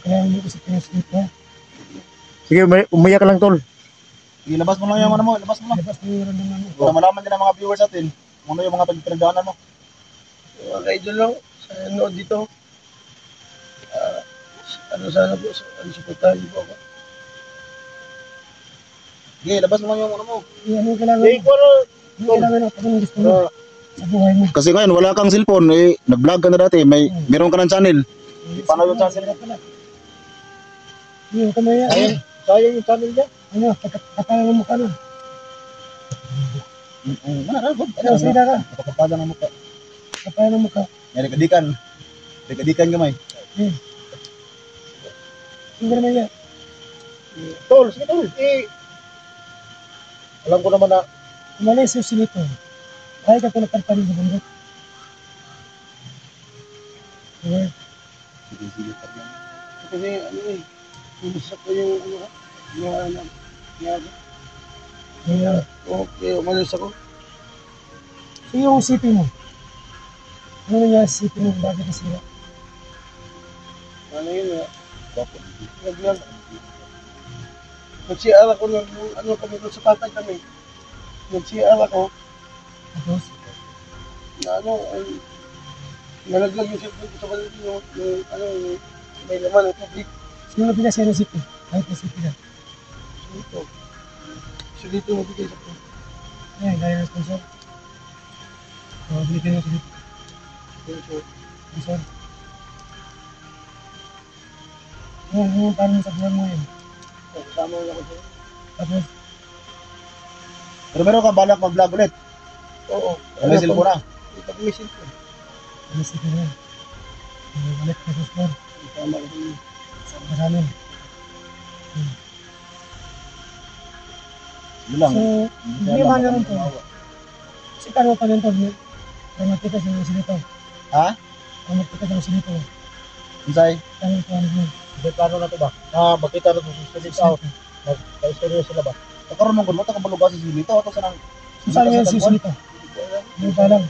Kaya hindi ko sa pinaslit ha. Sige, umiyak ka lang tol. Ilabas mo lang yung ano mo, ilabas mo lang. Labas mo yung random namin. Para malaman din ng mga viewers natin kung ano yung mga pinagdaanan mo. Mga kaidol lang, sa nood dito. Sana po, supportahan niyo po ako. Sige, ilabas mo lang yung ano mo. Ano kailangan mo? Kailangan ako kung gusto mo sa buhay mo. Kasi ngayon, wala kang cellphone, nag-vlog ka na dati, meron ka ng channel. Paano yung channel mo? Yung kamay yan. Sayang, sayang yung channel niya. Ano, katayan mo ka na. Narabot. Ano, sige na ka. Nakapapada ng mukha. Katayan mo ka. May kadikan. May kadikan gamay. Hindi naman yan. Tol, sige tol. Alam ko naman na Umalis yung sinito. Kaya ka pinagkarpanin sa bundok. Okay. Sige. Kasi ano eh, umusap ko yung ano ka. Yeah. Okay, umalis ako. So yung CP mo? Ano nangyari sa CP mo? Bakit nasira? Ano yun eh? Nag-CR ako nung ano kami doon sa patag kami. Nag-CR ako. Tapos? Na ano, ay nalaglag yung cellphone ko sa balik yung ano, yung may laman ng tubig. Sino na pinasya ng CP? Kahit na CP na. Dito. So dito nabigay sa po. Ayan, gaya ng sponsor. So, binigay nyo sa dito. Sponsor. Yung paano sa buwan mo yun. Kasama mo ako sa'yo. Tapos, Pero meron kang balak mag-vlog ulit. oo. May cellphone na. May cellphone. May cellphone na yan. May balik na sponsor. Kasama ko sa'yo. Kasama sa amin. Yun lang. So, hindi man naman to. Kasi paano pa rin to? Ramad kita sa sinito. Ha? Ramad kita sa sinito. Insay? Paano pa rin yun? Hindi, paano na ito ba? Makita na ito sa Philips out. Magka-istorya sila ba? Nakaroon mong gunmo, takabalugas si Silito. Ito sa nang... Saan ngayon si sinito? Hindi pa lang.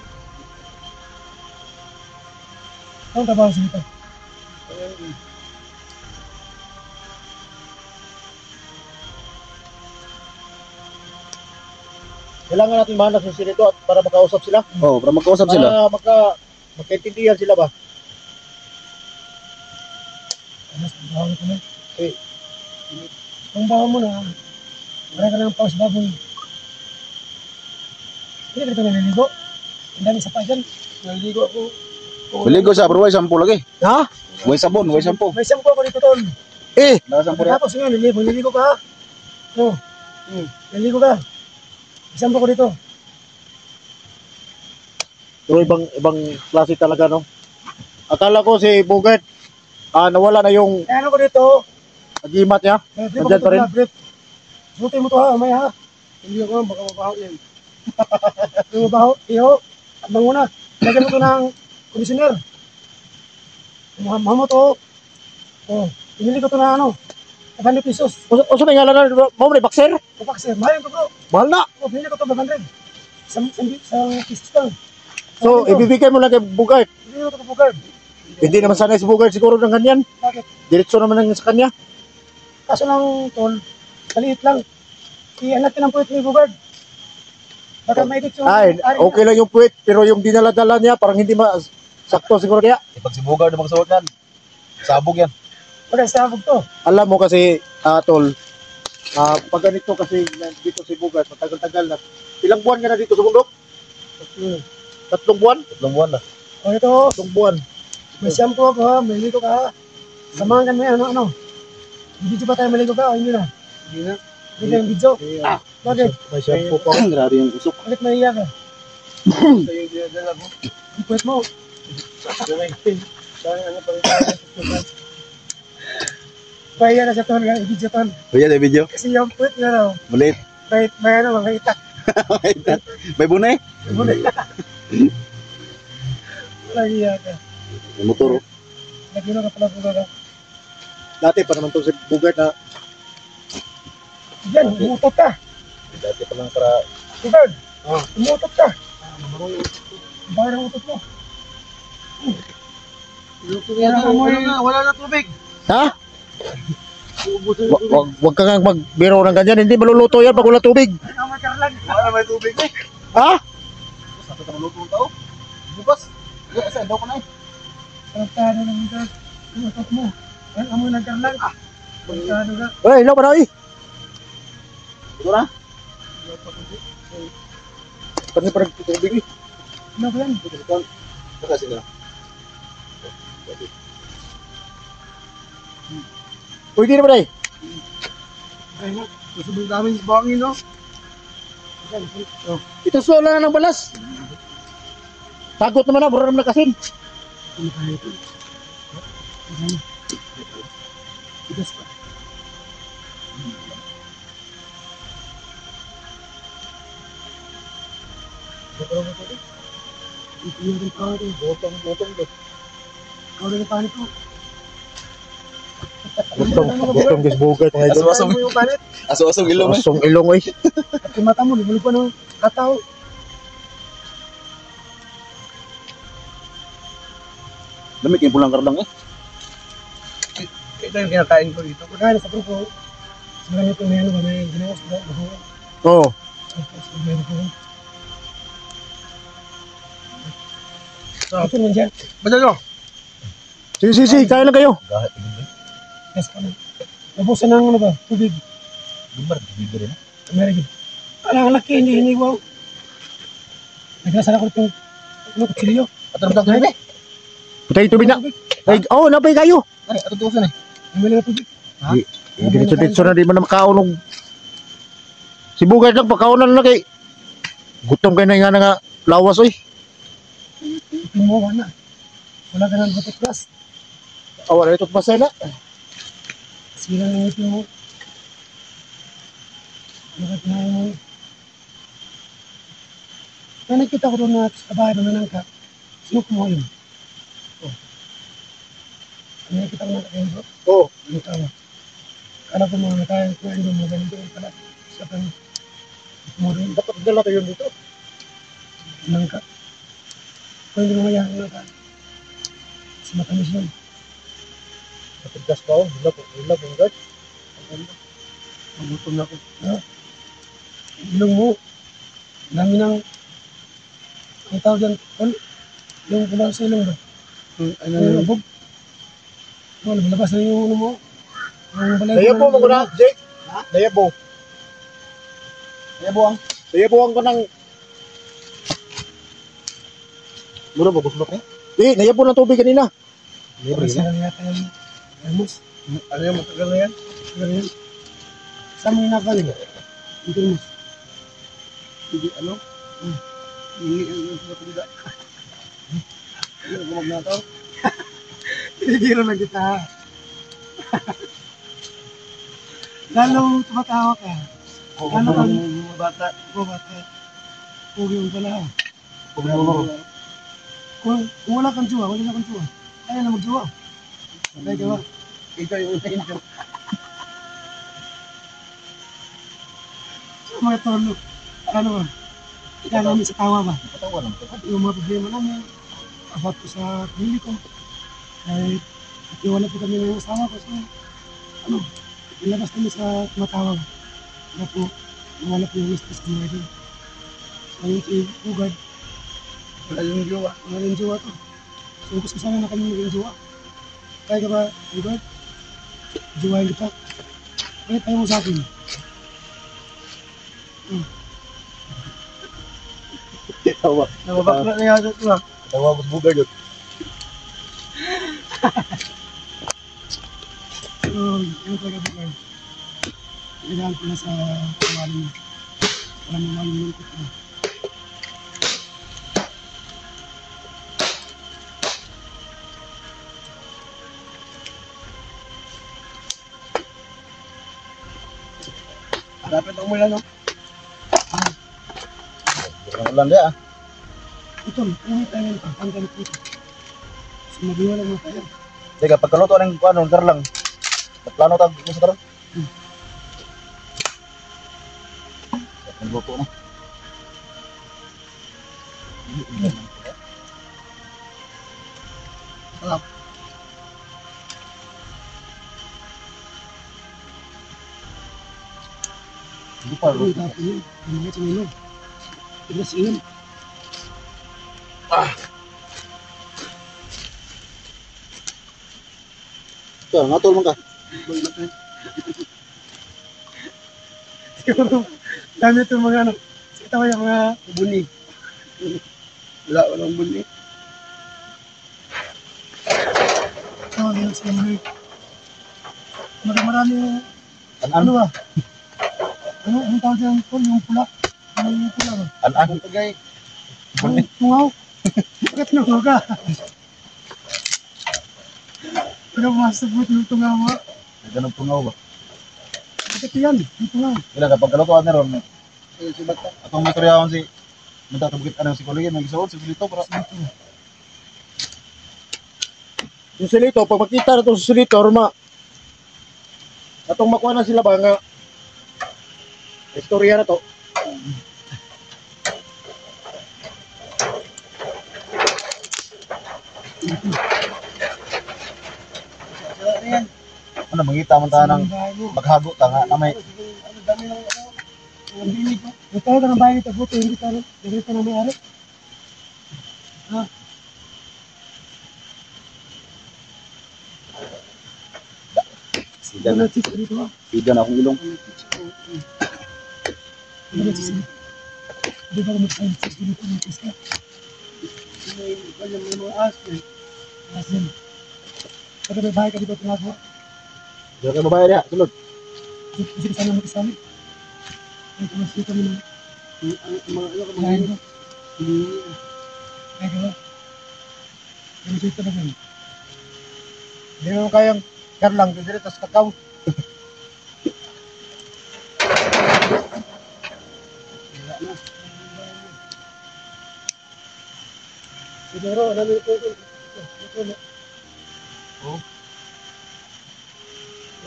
Anong trabaho si sinito? Kailangan natin mahanap yung sinito at para makausap sila. Oo, para magkausap sila. Para magkaintindihan sila ba? Mas bago ko na. Kung bago mo na, wala ka ng paus baboy. Hindi ka ito naliligo. Ang dami sa pa dyan. Naliligo ako. Maligo siya, pero way sampo lagi. Ha? Way sabon, way sampo. May shampoo ako dito, tol. Nakasampo rin. Tapos nga, naliligo ka ha? No. Naliligo ka. May shampoo ko dito. Pero ibang klase talaga, no? Akala ko si Bugert, nawala na yung Kaya ano ko dito, agimat niya. Nandiyan pa rin? Buti mo to ha, umay ha. Hindi ako, baka mabaho yan. Kung mabaho, iyo, abang mo na. Lagyan mo to ng conditioner. Mahal mo to. Oh, pinili ko to na ano, 500 pesos. O saan nga lang na, mo na boxer? Kapag mahal ko to. Mahal na. Oh, pinili ko to 500. Isang pesos lang. So, ibibigay mo lang kay Bugert. Pinili ko to kapag. Hindi naman sanay si Bugert siguro ng ganyan. Bakit? Diretso naman ng sa kanya. Kaso lang, tol, maliit lang. I-anak ka ng puwet ni Bugard. Baka may dito Ay, okay lang yung puwet, pero yung dinala-dala niya, parang hindi sakto siguro kaya. Pag si Bugard na magsuot yan, sabog yan. Baka sabog to. Alam mo kasi, Tol, pag ganito kasi dito si Bugart, matagal-tagal na. Ilang buwan ka na dito sa bundok? 3 buwan? 3 buwan na. O ito, 3 buwan. may shampoo ako ha, may ligo ka ha. Samahan ka may ano. Video ba tayo maligo ka o hindi na? Hindi na. Hindi na yung video? Bakit? May shampoo pa. Grabe yung usok. Bakit mahiya ka? Sa'yo yung dinadala mo. Ang puwet mo. Saan ano pa rin tayo? Pahiya na sa ton, i-video ton. Kuya, may video. Kasi yung puwet na raw. Malit. May ano, mga itak. May bunay. Walang iya ka. May motor. Nagino ka pala pula ka. Dati pa naman itong si Bugart na Yan, umutot ka. dati pa lang para Bugard, umutot ka. Bakit ang utot mo? Wala na tubig. ha? Wag ka nga magbiro ng ganyan, hindi maluluto yan pag wala tubig. Wala may tubig eh. Ha? Sakit ang luto ng tao. Bukas. Bukas ay daw ko na eh. Pagkano ng gas, umutot mo. Ang amoy nagkarlan. Pagkano ka. Hey, ilaw pa na eh. Ito na. Pag parang tubig eh. Ano ba yan? Saka sila. Pwede na ba day? Ay na, masubong daming bangin, no? Ito sola na ng balas. Tagot naman na, bro naman na kasin. Ano kaya ito? Ano? Tigas pa. Ito yung rin pa ito. Botong to. Ikaw rin ang panik ko. Botong guys bugay mga idol. Asong Mo yung panik. asong ilong eh. Asong ilong oy. At yung mata mo, lumuli pa ng kataw. Lamig yung pulang kardang eh. Ito yung kinakain ko dito. Pagkain sa grupo, sila nito may ano ba, may ginawas ba? Oo. Ito nandiyan. Ba't ano? Sige, kaya na kayo. Gahit din. Yes ka na. Nabusan ng ano ba? Tubig. Gimbar, bibir na. American. Ang laki, hindi hiniwaw. Naglasara ko itong kutsilyo. At ang tawag na eh. Putay tubig na. Ay, napay kayo. Ay, ato tuwasan eh. Ang mali na tubig. Diretso na di man na makaunog. Si bugay lang pakaunan na kay. Gutom kay na nga lawas oy. Timuwa na. Wala ka ng butik gas. Awa na ito pasay na. Sila ng ngipin mo. Bakit na mo? Kaya nakita ko doon na sa bahay na nanangka. Sino kumuha yun? Nakita ko na kayo bro. Oo. Yung tawa. Kala ko mga tayo ko yung mga ganito pala. Sa kan mo rin. Dapat dala kayo dito. Nangka. Kung hindi mo mayahan na ka. Mas matamis yun. Matigas pa oh. Hila po guys. Magutom na ako. Ha? Ilong mo. Dami ng ang tawag yan. Yung kumakas sa ilong ba? Ano yung abog? Ano, labas na yung ano mo. Ang balay Daya po mo ko na, Jake. Daya po. Daya po ang ko ng... Mura ba gusto ko? Daya po ng tubig kanina. Oras na lang yata yung almos. Ano yung matagal na yan? Ano yan? Saan mo hinakain? Yung termos. Hindi ano? Hindi ang sa pagda. Hindi gumag na to. Tinigiro lang kita. Lalo tumatawa ka. Ano kang mga bata? bata? Pugi mo pala. Pagmamaro. Kung wala kang jowa, wala na kang jowa. Kaya na mag-jowa. Kaya jowa. Ikaw yung unahin ko. Sa mga tolo, ano ba? Kaya namin sa tawa ba? Patawa lang. At yung mga problema namin, about ko sa pamilya ko. Kahit iwala po kami ng asawa ko. So, ano, ilabas kami sa tumatawag. Wala po, wala po yung mistress ko ngayon. So, yung si Bugad, Wala yung jowa. wala yung jowa ko. So, gusto sana na kami maging jowa. Kaya ka ba, Bugad? Jowain kita. Kaya tayo mo sa akin. Tawa. Nababakla na yata ito ah. Tawa ko bugar yun. So, yun talaga Bugad. Kailangan ko na sa kawalan mo. Para mawalin ko ito. Dapat ang mula no? Ulan dia ah. Ito, ano tayo ng pagpanggal ko ito. So, mag-iwala mo tayo. Teka, pagkaluto ng kuano, lang. Plano tag sa karon. Nagluto na. Alam. Hindi pa. Ano tapos yun? Ano nga sa ilong? Tigas yun. Ito, ngatol mo ka. Siguro, dami itong mga ano. Ito yung mga buni. Wala walang buni. Ito, yun sa mga. Marami An-an. ba? Anong tawag dyan, Tol? Yung pula? Yung pula ba? An-an. Tagay. Ang tungaw? Bakit tungaw ka? Pinapasabot yung tungaw mo? May ganun tungaw ba? Bakit yan? Yung tungaw. Kailan kapag kalutuan na ron, atong may kuryahon si magtatabugit anong si Kuligin, may gisawad si Silito para Yung silito, pag makita na itong silito, Roma, atong makuha na sila ba nga istorya na to. ano, mangita man tayo ng maghago ta nga na may Ito ka ng bahay nito, buto, hindi ka na may-ari. sidan na, sidan na akong ilong. Di ba kami tayo sa dito ng pista? May mga asin. Asin. Kada may bahay ka dito tinagawa. Diyan kayo babae niya, sulod. Kasi sana mo kasama. Ay, kumasya kami ng mga bahay nito. Ay, diba? Kumasya na kami. Hindi naman kayang karlang, hindi tas kakao. Siguro, namin ito. Oh.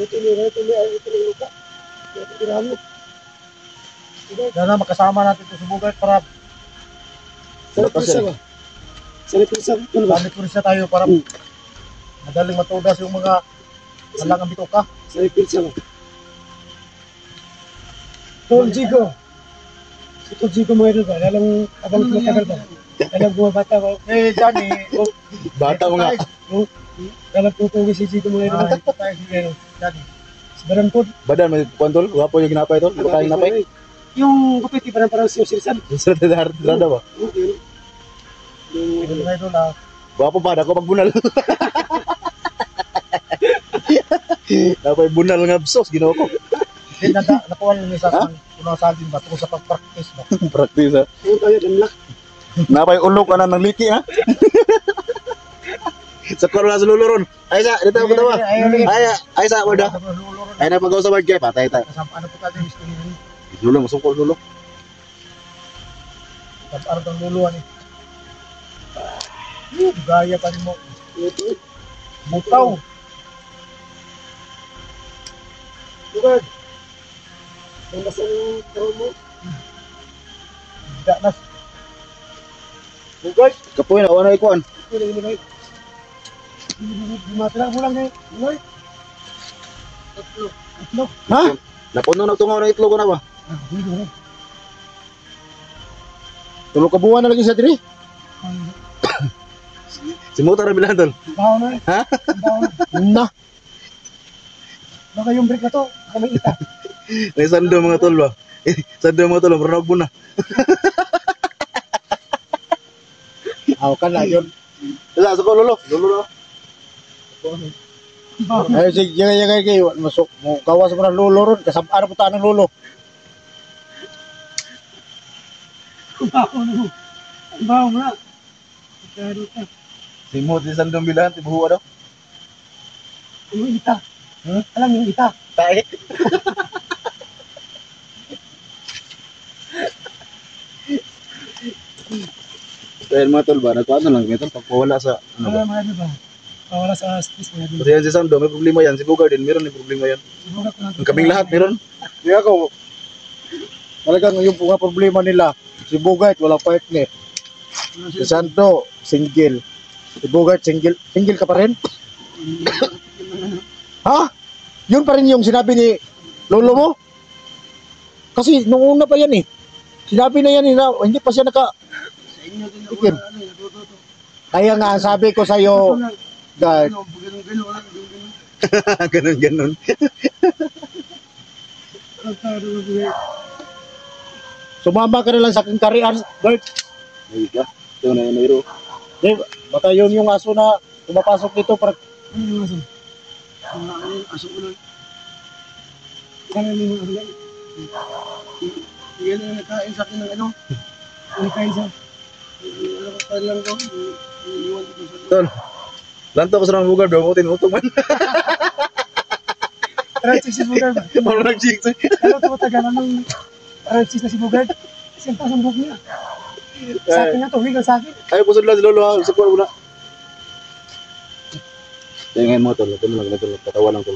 Ito ni Luka. Ito tiramo. Sana makasama natin ito sa bugay para Sa pisa ba? Sa pisa. gamit ko rin siya tayo para madaling matudas yung mga halangang bituka. Sa pisa ba? Tol Jigo. Si Tol Jigo mo ito ba? Lalang abang tumatagal ba? Lalang bumabata ba? Eh, Johnny, Bata mo nga. Lalang tutuwi si Jigo mo ito ba? tayo si Johnny. Sa Barampod. Badan may kuantol, wapo yung ginapay tol, kain napay. Yung kupiti parang si Sirisan. Sa dada ba? Ito na ito na. Wapo pa dako magbunal. Napay bunal nga absos ginawa ko. Hindi, nakuha lang isa sa unang salin ba tungkol sa pag-practice ba. Practice ha. Yung tayo, damlak. Napay ulok ka na ng liki ha. Sa korla sa luluron. Ay sa, dito ako tawa. Ay sa, wala. Ay na pag sa word kay patay tayo. Ano po tayo yung history nyo? Lulo, masungkol lulo. Ano itong luluan eh. Gaya pa rin mo. Butaw. Lugad. Ang basa ng taro mo. Hindi na. Bugay. Kapoy na, wala ikuan. Ito na ilagay. Matala mo lang eh. Ilagay. Tatlo. Ha? Napuno na tungaw na itlog ko na ba? Dito. Tulog ka buwan na lagi sa diri. Si Muta ra bilang tol. Baho na eh. Ha? Baho na. Na. Baka yung break na to. Baka may ita. May sando mga tol ba? Sando mga tol, pero na. Aw ka na yun. Sa ko lulo. Lulo. Baho. Ay, sige, jagay kayo. Masuk. Kawas mo ng lulo ron. Kasabaan po tayo ng lulo. Baho na. Baho na. Kaya ka. Si Muta sando bilang tibuha daw. Yung ita. Alam yung ita. Tae. Dahil mga tol ba, nagpaano lang kami tol, pagpawala sa, ano ba? Mga ano ba? Pawala sa stress mga Kasi yan si Sando, may problema yan. Si Bugard din, meron yung problema yan. Siguro ko lang. Ang kaming lahat, meron. Hindi ako. Talagang yung mga problema nila. Si Bugart, walang partner. Si Santo, single. Si Bugart, single. Single ka pa rin? Ha? Yun pa rin yung sinabi ni lolo mo? Kasi nung una pa yan eh. Sinabi na yan eh, na hindi pa siya naka... Sa inyo din ako. Ikim. Ano, natututo. Kaya nga, ang sabi ko sa'yo, God, Ganun. sumama ka na lang sa aking karian, Bert. Ay ka, ito na yung mayro. Di, baka yun yung aso na pumapasok dito para Ano yung aso? Aso ulo. Kaya nila ano yan. Yan ang nakain sa akin ng ano. Nakain sa... Ano ka lang ko. Iniwan ko sa... Tol. Lanto ko sa nang lugar daw, utong man. Francis si Bugard ba? Parang nag-chicks. Ano ito matagalan ng Francis na si Bugard? Kasi ang taas ang buhok niya. Sa akin nga to, hanggang sa akin. Ayaw po sila si Lolo ha, sa kuwan muna. Tingnan mo tol, ito mo lang tol, katawa lang tol.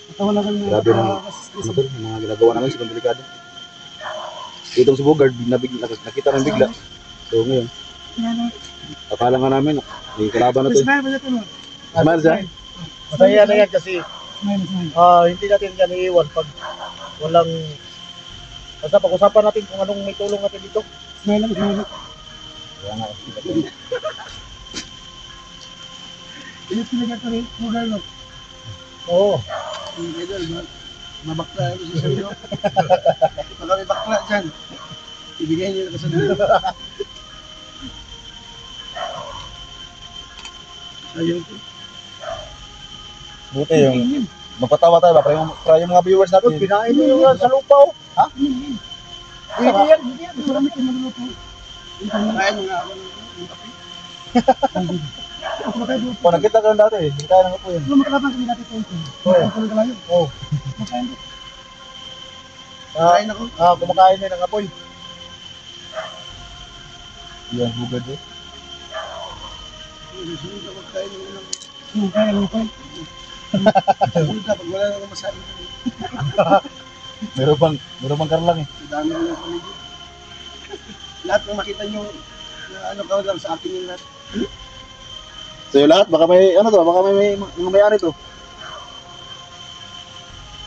Natawa lang kami Grabe naman. Ano tol, yung mga ginagawa namin, sobrang delikado. Itong si Bogard, nakita ng bigla. So ngayon, akala nga namin, may kalaban na to. Smile ba niya ito? Smile siya? Masaya na yan kasi Smile, smile. hindi natin yan iiwan pag walang basta pag-usapan natin kung anong may tulong natin dito. Smile lang, smile lang. Kaya nga, Ilit sila ka rin, Bugard no? Oo. Hindi ka dyan, mabakla ito sa sarilo. Baka may bakla dyan. Ibigay niyo na sa sarilo. Ayun po. buti yung magpatawa tayo ba, para yung mga viewers Tapos natin. kinain mo yung sa lupa oh. Ha? Hindi yan, hindi yan. Marami kayo magluluto. Kain mo nga ako ng kape. Ako ba kayo doon? O, nakita ka lang dati eh, hindi tayo nang po yun. Ano makalaban kami dati ito? Makain ko ng kalayo. Oh. Makain ko. Ah, Makain ako. kumakain din ng apoy. Yan, Bogard eh. Susunod ako magkain ng ulam. Kaya lang ko. Susunod ka pag wala na akong masabi. Meron bang karlang eh. Ang dami ko ng pamilya. Lahat ng makita nyo na ano ka lang sa akin yung lahat. Sa'yo lahat, baka may, ano to, baka may may-ari to.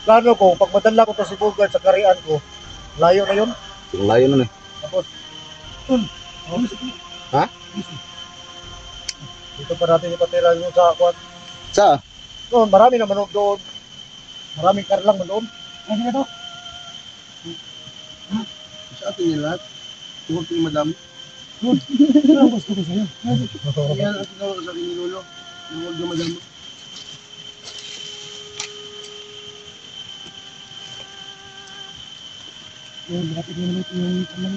Plano ko, pag madala ko to si Bugard sa karian ko, layo na yun. Yung layo nun eh. Tapos, Ha? dito pa natin ipatira yung sa akwat. Sa? Doon, marami naman doon. Maraming karlang doon. Ano na to? Sa atin yung lahat. Huwag kayong madami. Ano ang gusto ko sa'yo? Yan ang tinawag ko sa akin ni Lolo. Huwag na madami. Yung lapit na naman yung kamay.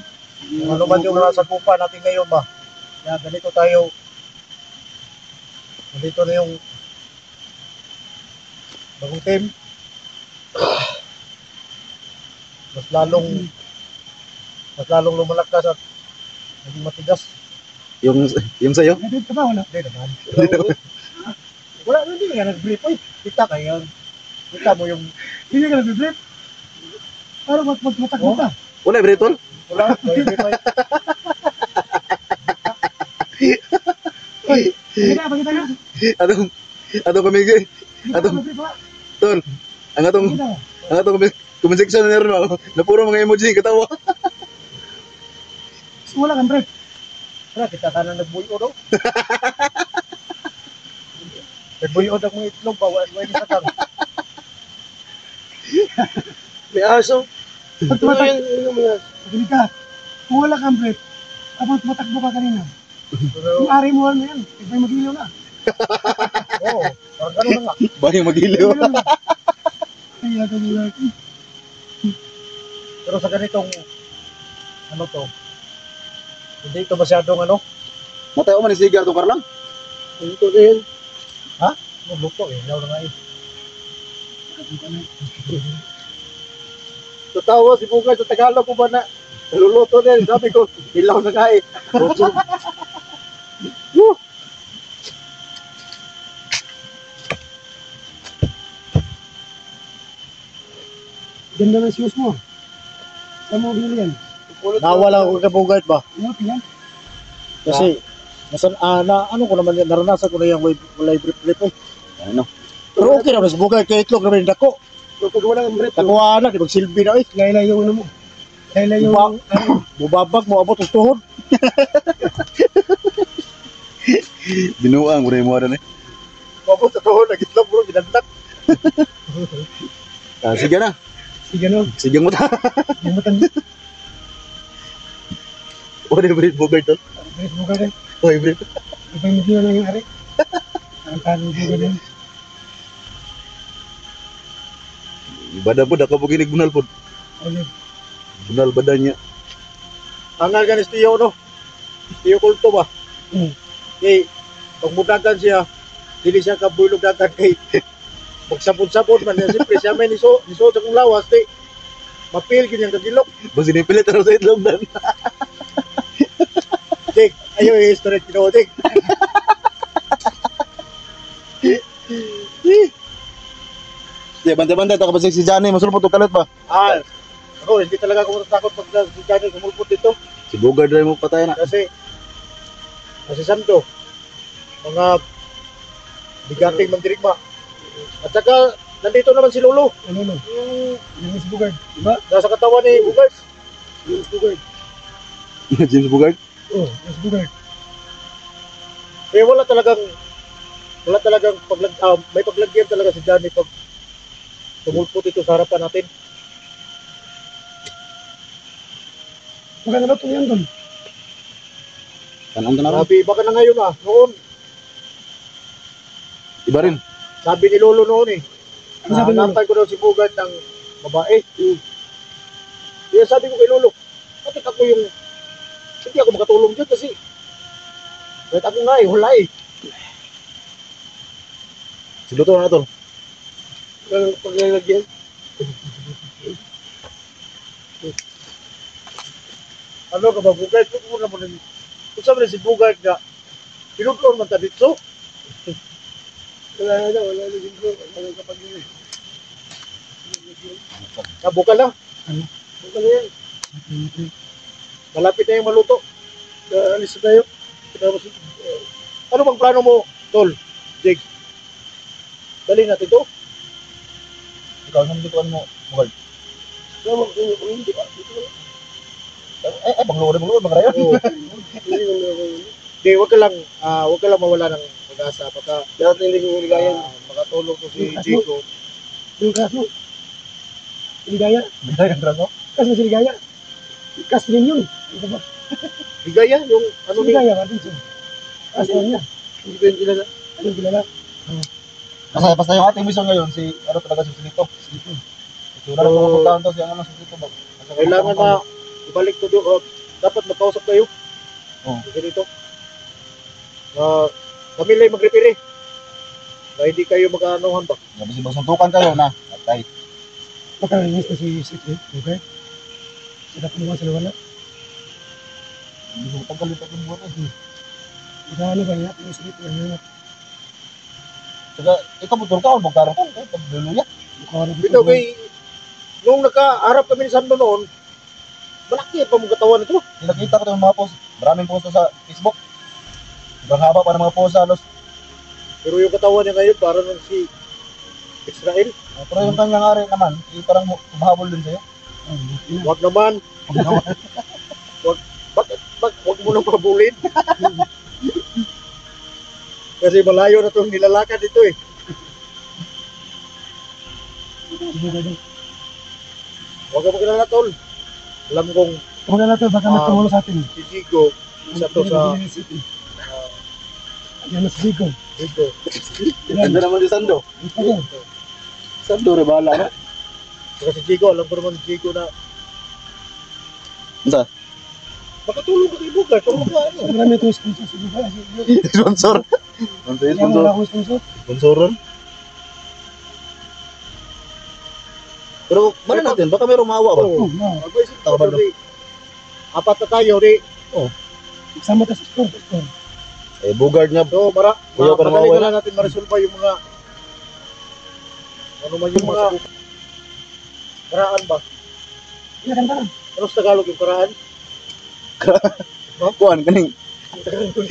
Ano man yung nasa kupa natin ngayon ba? Kaya ganito tayo. Ganito na yung bagong team. Mas lalong lumalakas at naging matigas. Yung sa'yo? Nandito ka ba? Wala. Hindi naman. Wala, hindi nga nag-brief. Ay, kita kayo. Kita mo yung... Hindi ka nag-flip. Parang matakbo ka. Wala, Bretol? Wala, may brief ay. Pakita ka. Atong kamigay. Atong, tol, ang atong comment section na rin, na puro mga emoji, katawa. Wala kang break. Wala, kita ka na nagbuyo daw. Nagbuyo daw mga itlog ba? Wala sa kang. May aso. Pag tumatak, pagkinig ka. Kung wala kang break, tapos matakbo ka kanina. Yung ari mo na yan. Iba'y mag-ilaw na. Oo, parang gano'n na nga. Bayang mag-iliw. Ay, ito nila. Pero sa ganitong, ano to, hindi ito masyadong ano, Matayo man, isigar itong karlang. Ito din. luto eh, ilaw na nga eh. Tatawa si Bugard sa Tagalog ko ba na naluluto din, sabi ko, ilaw na nga eh. Woo! Ganda ng shoes mo. Saan mo bili yan? Nawala ako kay Bugard ba? Ano, yan? Kasi, ano ko naman yan, naranasan ko na yung walay brief eh. Ano? Pero okay naman si Bugard, kaya itlog naman yung dako. Pag wala kang break, Nakuha na, di magsilbi na eh. laylay yung ano mo. Laylay yung... Bubabag mo, abot ang tuhod. Binuang, uray mo rin eh. Abot ang tuhod, nag-itlog bro, ginandak. Sige na. Sige no. Sige mo ta. Yung matanda. What hybrid Bogard tol? Break mo ka rin. Oh, hybrid. Ibang hindi na yung ari. Ang tanong mo ka rin. Badan po, daka po ginig bunal po. Ano? Bunal badan niya. Hangal ka ni Tiyo, no? Tiyo kulto ba? Kay, pag mudagan siya, hindi siya kabulog dagan kay magsapon-sapon man. Siyempre, siya may niso sa kong lawas, di. Mapil ganyan kagilok. Basta sinipilit ano sa itlog dan. Dik, ayaw i-history kino, dik. Di, bantay-bantay, taka pa si Johnny, masulpot o kalit ba? Ako, hindi talaga ako matakot pag si Johnny kumulpot dito. Si Bogard rin mo patay na. Kasi Santo, mga bigating mandirigma. At saka, nandito naman si Lolo. Ano? Yung Yung Bugard. Diba? nasa katawan ni Bugard. Yung Bugard. James Bogard? Oh, yung Bugard. Eh, wala talagang may paglagyan talaga si Johnny pag tumulpot ito sa harapan natin. Maganda ba ito yan doon? Tanong ka na rin. Sabi, baka na ngayon noon, Iba rin. sabi ni Lolo noon Ano sabi nyo? hanapan ko daw si Bugard ng babae. Kaya sabi ko kay Lolo, bakit ako hindi ako makatulong dyan kasi kahit ako nga wala Si Luto na ito. Paglalagyan. Ano ka ba, Bugard? Kung mo rin, kung sabi na si Bugard na, pinutulong man ta dito. Wala na dito. Wala kapag yun. Buka na. Ano? Buka na yan. Malapit na yung maluto. Alis na tayo. Ano bang plano mo, Tol? Jake? Dali natin to. Ikaw, nang lituan mo, Bogard. Hindi ba? Banglo, bang rayon. Hindi, wag ka lang mawala ng pag-asa. Pagka dapat hindi ko ligayan, makatulong ko si Chico. Yung kaso. Ligaya. Bigay ang braso. Kaso si Ligaya. Kaso din yun. Ito ba? Ligaya, yung ano Si Ligaya ka dito. Kaso niya. hindi ko yung kilala. Ano kilala? Basta yung ating mission ngayon, si ano talaga si Silito. So, na lang pupuntahan to, si ano si Silito ba? Kailangan na ibalik to doon. Dapat magkausap kayo. Oo. Kasi dito. Kami lang mag-repair na hindi kayo mag-aanohan ba? Sabi si suntukan kayo na. Patay. Makarinis na si Sikri. Okay? Sila pumuha sa wala. Hindi ko tagal ito kung buwan eh. Ano ba yan? Yung Sikri. Ano yan? Saka, ikaw mo tulka, magkaroon ko. Pagluluya. Bitaw kay, nung nakaharap kami ni Sando noon, malaki pa mong katawan ito. Nakita ko yung mga post. Maraming post sa Facebook. Ibang haba pa ng mga post halos. Pero yung katawan niya ngayon, parang si Israel. Pero yung kanyang ari naman, parang mahabol din sa'yo. Wag naman. Wag mo nang pabulin. Kasi malayo na itong nilalakad ito eh. Huwag ka magkilala, Tol. Alam kong Kumagana na ito, baka magtumulo sa atin. si Chico, isa to sa Yan na si Zico. dito. Ganda naman si Sando. Ito. Sando, rebala na. Saka si Chico, alam ko naman si Chico na Isa? makatulong ka kay Bugard. Tulong ka ano. Marami itong sponsor sa Dubai. Sponsor. Sponsor. Yan wala akong sponsor. Sponsoran. Pero, mana natin, baka mayroong mawa ba? Oo. No. Mag-isip Tama ko ba, di. Apat na tayo, di. Sama tayo sa store. Eh, Bogard nga. So, Kuya, pa madali nawawala. na natin ma-resolve yung mga ano man yung mga karaan ba? Yan, kanta na. Ano sa Tagalog yung karaan? Kuhan, kaning.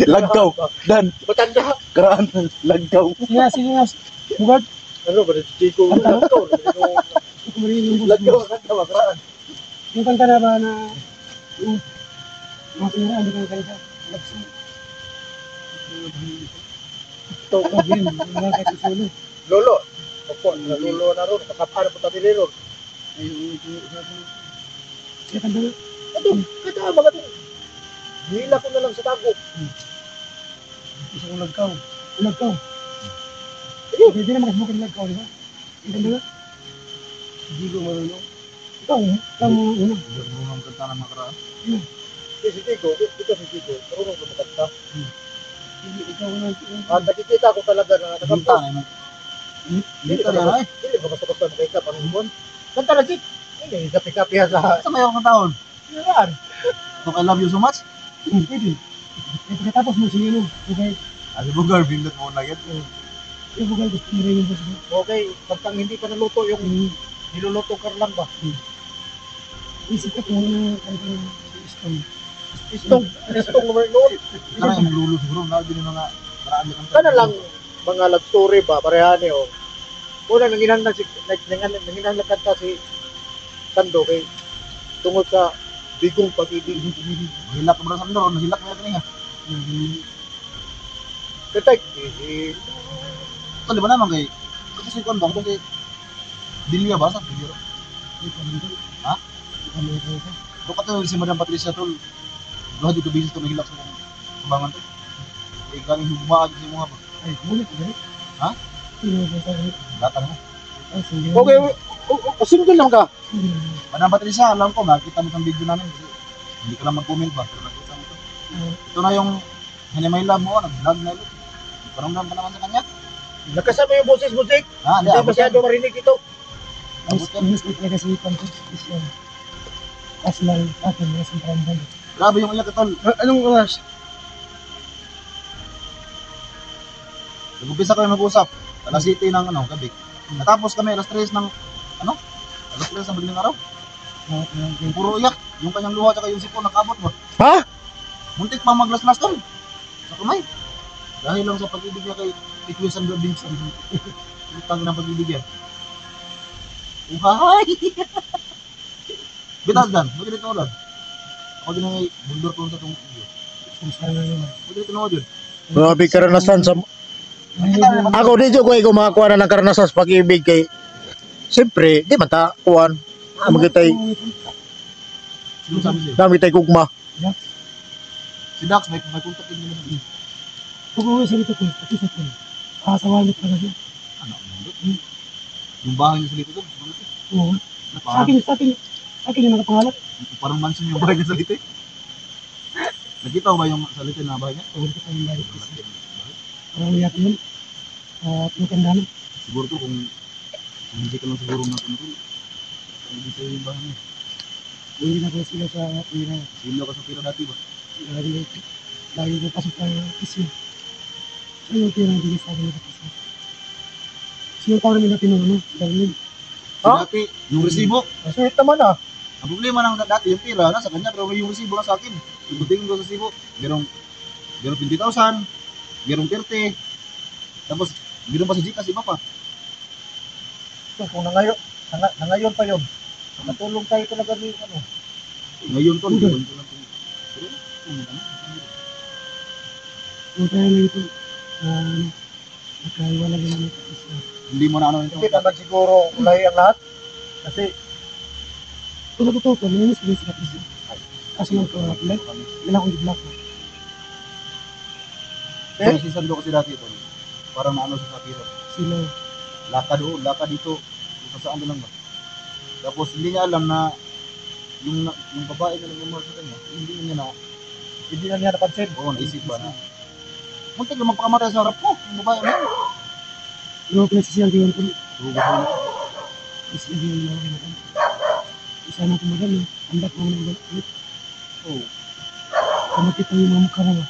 Lagkaw. Dan, Matanda. karaan. Lagkaw. Sige nga. Bugard. Ano ba? Si Chico. Lagkaw. Ito marinig yung Lagkaw. Kanta ba? Karaan. yung kanta na ba na yung mga siniraan, hindi kang kanta. Lagsi. Ito, yun. Mga katusulo. Lolo. Opo, lolo na ron. Nakapara po tayo ron. Sige, kanta na. Ito, kata mga ito. Hila ko na lang sa tago. Isa kong lagkaw. Lagkaw. Ayun. Hindi na makasbukan ng lagkaw, di ba? Yung kanta na. Hindi ko marunong. Ikaw, ano? Hindi mo nang kanta ng makaraan. Si Tigo, ito si Tigo, marunong lumakanta. Hindi, ikaw na. Nakikita ko talaga na Binta nakakanta. na yun. Hindi Binta ka na yun. Hindi ka basta-basta nakita Panginoon. Kanta na, Jik. Hindi, kapi-kapi sa... Sa mayaw ng taon. Yan. So, I love you so much. Pwede. Pagkatapos mo siya, ano? Okay. Sabi mo, girl, bindot mo na yan. Yung bugal, gusto mo rin yung boss mo. Okay, pagkang hindi pa naluto yung niluluto ka lang ba? Isip ka kung ano, kahit istong. Istong noon. Tara, yung lulo siguro. Nalagyan yung mga maraan na kanta. Kana lang mga love story ba, parehan eh. Una, nanginahanglan kanta si Sando kay tungkol sa bigong pag-ibig. Hilak mo na sa ndoro. Nahilak mo yan kanina. Katay, Ito, di ba naman kay... Kasi si Kondong, ito kay... Dilia ba? Sa Dilia? Ha? Ito ka ito si Madam Patricia tol. Lahat dito bisis ito nahilak sa mga kumbangan to. Kaya galing humaag sa mga ba? Ay, bulit ba? Ha? Latang mo. okay, single lang ka. Madam Patricia, alam ko, nakita mo sa video namin. Hindi ka lang mag-comment ba? Pero nakita mo ito. Ito na yung Hanimay Love mo, nag-vlog na ito. Paramdam ka naman sa kanya. Nakasama yung boses mo, Jake. Ha, Hindi masyado marinig ito. Miss ko talaga si Pampus is yung Asmal atin na sa Pampus. Grabe yung iyak tol. Anong oras? Nag-umpisa kami mag-usap. Alas 7 ng gabi. Natapos kami alas 3 ng alas 3 ng madaling araw. Yung puro iyak. Yung kanyang luha at yung sipon nakabot ba? Ha? Muntik pa maglas-las tol. Sa kamay. Dahil lang sa pag-ibig niya kay Kuya Sandro Vincent. Utang ng pag-ibig yan. Uhay! Bitas dan, mo dito ulan. Ako din ay bundor ko sa tong video. Mo dito no jud. Grabe karanasan sa... Ako dito ko ikaw makakuha na ng karanasan sa pag-ibig kay... Siyempre, di man ta, kuhan. Magitay, Sino sabi siya? dami tayo kugma. Si Dax may contact din naman. Kung uwi sa dito ko, pati sa ko. Kasawalit pa na siya. Ano? Yung bahay niya sa dito doon. Oo. Sa akin yung nakapangalat. Parang mansion yung bahay niya sa dito. Nakita ko ba yung sa dito na bahay niya? Tawag ko pa yung balik kasi. Parang uyak yun. Pinaganda na. Siguro to kung hindi ka lang siguro natin ito. Hindi sa'yo yung bahay niya. Hindi na ko sila sa pira. Silo ka sa pira dati ba? Lagi ko pasok sa kisyo. Ano yung pira hindi sa akin nakapasok? Sino pa namin natin ano? Darling. Ha? Dati, yung resibo. Sweet naman ah. Ang problema ng dati yung pira nasa kanya pero yung resibo lang sa akin. Ibutingin ko sa resibo. Merong 20,000, merong 30. Tapos meron pa si Gcash iba pa. Kung nangayon pa yun. Nakatulong tayo talaga ni ano. Ngayon to, Okay. gawin ko lang to. Pero, Kung tayo na ito, nakaiwala na naman ito. hindi mo na ano ito. Hindi naman siguro ulay ang lahat. Kasi Kung natutuwa ko, naninis ko yung sikat isa. Kasi nang ko, ilan akong i-block mo. Pero si Sando kasi dati ito. Parang naano sa pira. Sila, Lakad doon, lakad dito. Kung saan lang ba. Tapos hindi niya alam na yung babae na nagmamahal sa kanya, hindi na niya napansin. oo, naisip ba na muntik na magpakamatay sa harap ko, yung babae na yun. pero pinagsisiyan ko yun ko. Rugas mo na. Kasi yung mga kailangan. Isa na kong magano, andak mo ng galit. Oo. Kung makita yung mga mukha na.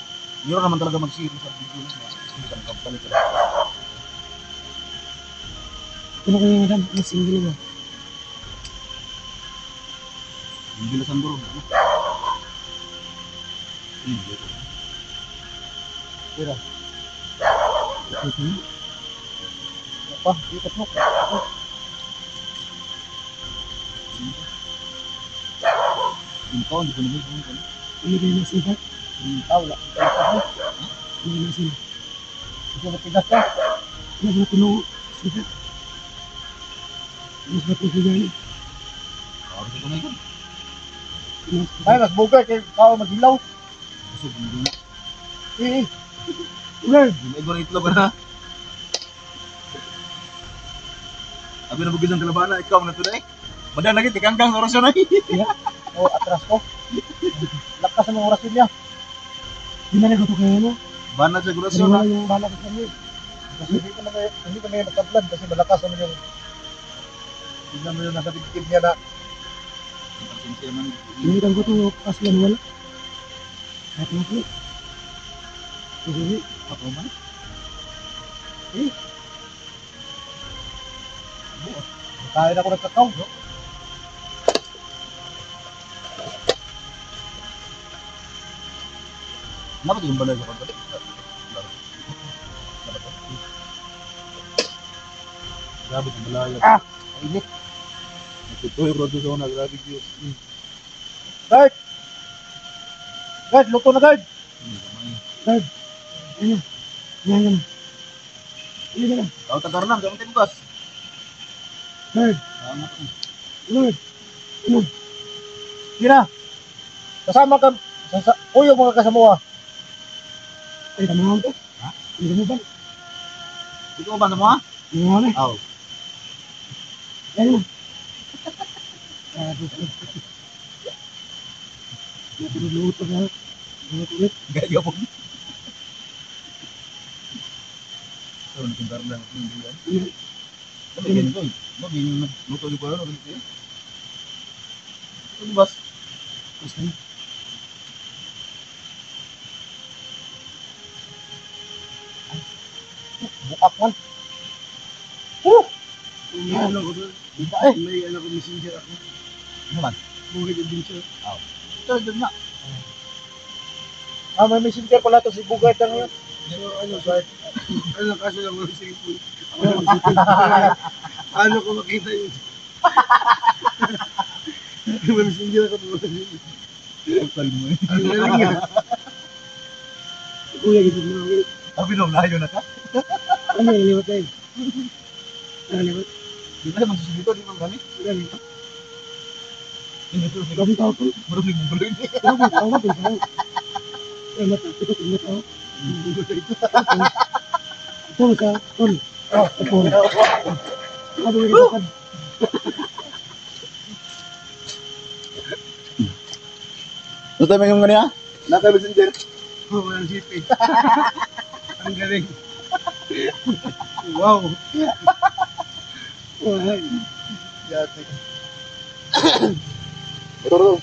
Meron naman talaga mag-share sa video na hindi ka nakapalit ka. Kung ako yung madam, yung single na. Yung bilasan bro. Tira. Okay. Pa, ikat mo. Yung taon, hindi ko naman kung ano. Hindi kayo nasibat. Wala. Hindi na sila. Ito matigas ka. Mas na puno. Sibat. Mas na puno gani. Parang ito na yun. Ay, mas bugay kay kao maghilaw. Busog, hindi na. Eh, Ulan. Yung ego na itlog na. Abi na bugis ang kalabana, ikaw na tunay. Madan lagi tikanggang sa orasyon ay. O atras ko. Lakas ang mga orasyon niya. Hindi na nagato kayo mo. Banat sa Ano orasyon na na. yung bala ko sa inyo. Kasi hindi ko na nagka-blood kasi malakas naman yung tignan mo yung nasa dibdib niya na Hindi kan ko to kasi yan wala. Kahit na po. Sige. Ako man. kain ako ng kakao. No? Dapat yung balay sa pagkalik. Grabe yung balay. Init. Nagtutuloy ko doon sa grabe Diyos. Guard! Guard, luto na guard! Yan yan. Hindi na. Tao tagarnam, sa mga bukas. Lord. Salamat. Lord. Sige na! Kasama ka, uyo mga kasamuha. Ay, tama ko. Ha? Hindi mo ba? Ito ba na mo ha? Hindi mo ba? Aw. Yan mo. Luto na. Luto. Gaya po. So, nakuntar lang. Tapi ganito eh. Luto di ko ano. Ano bas? Basta. Buak man. May ano ko doon. Iba eh. May ano ko messenger ako. Ano man? Buhay adventure. Ito, doon na. May messenger pala to si Bugard na ngayon. Ano kaso lang mga cellphone. Ano ko makita yun? May messenger ako doon. Kapal mo eh. Ang galing niya. Kuya, gito mo. Sabi nung layo na ka. Ano yung liwat tayo? Ano liwat? Di ba naman susundito, di ba kami? Galing. Hindi ito, Gawin tao ko. marunong yung buloy niya. Gawin tao ko. Ay, mata. Ito, tingnan tao. Tol ka. Tol. Tol. Ano yung liwat? Ano tayo may mga niya? Naka-messenger. Oh, walang sip eh. Ang galing. Wow. Oh, ay. Yate. Ito.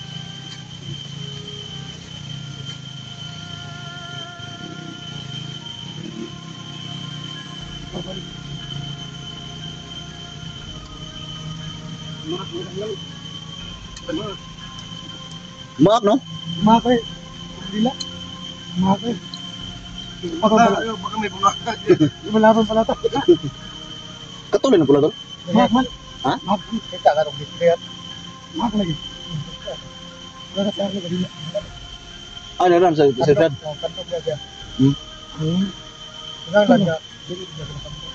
Maak, no? Makay. Dila. Makay. Baka may bumaka. Malaban pala ito. Katuloy na pula to. Makman. Ha? Makman. Kita ka nung display at Mak lagi. Wala sa akin dila. Ano lang sa Fred? kantong niya siya. Hmm. Tingnan lang niya. Dili niya sa kantong.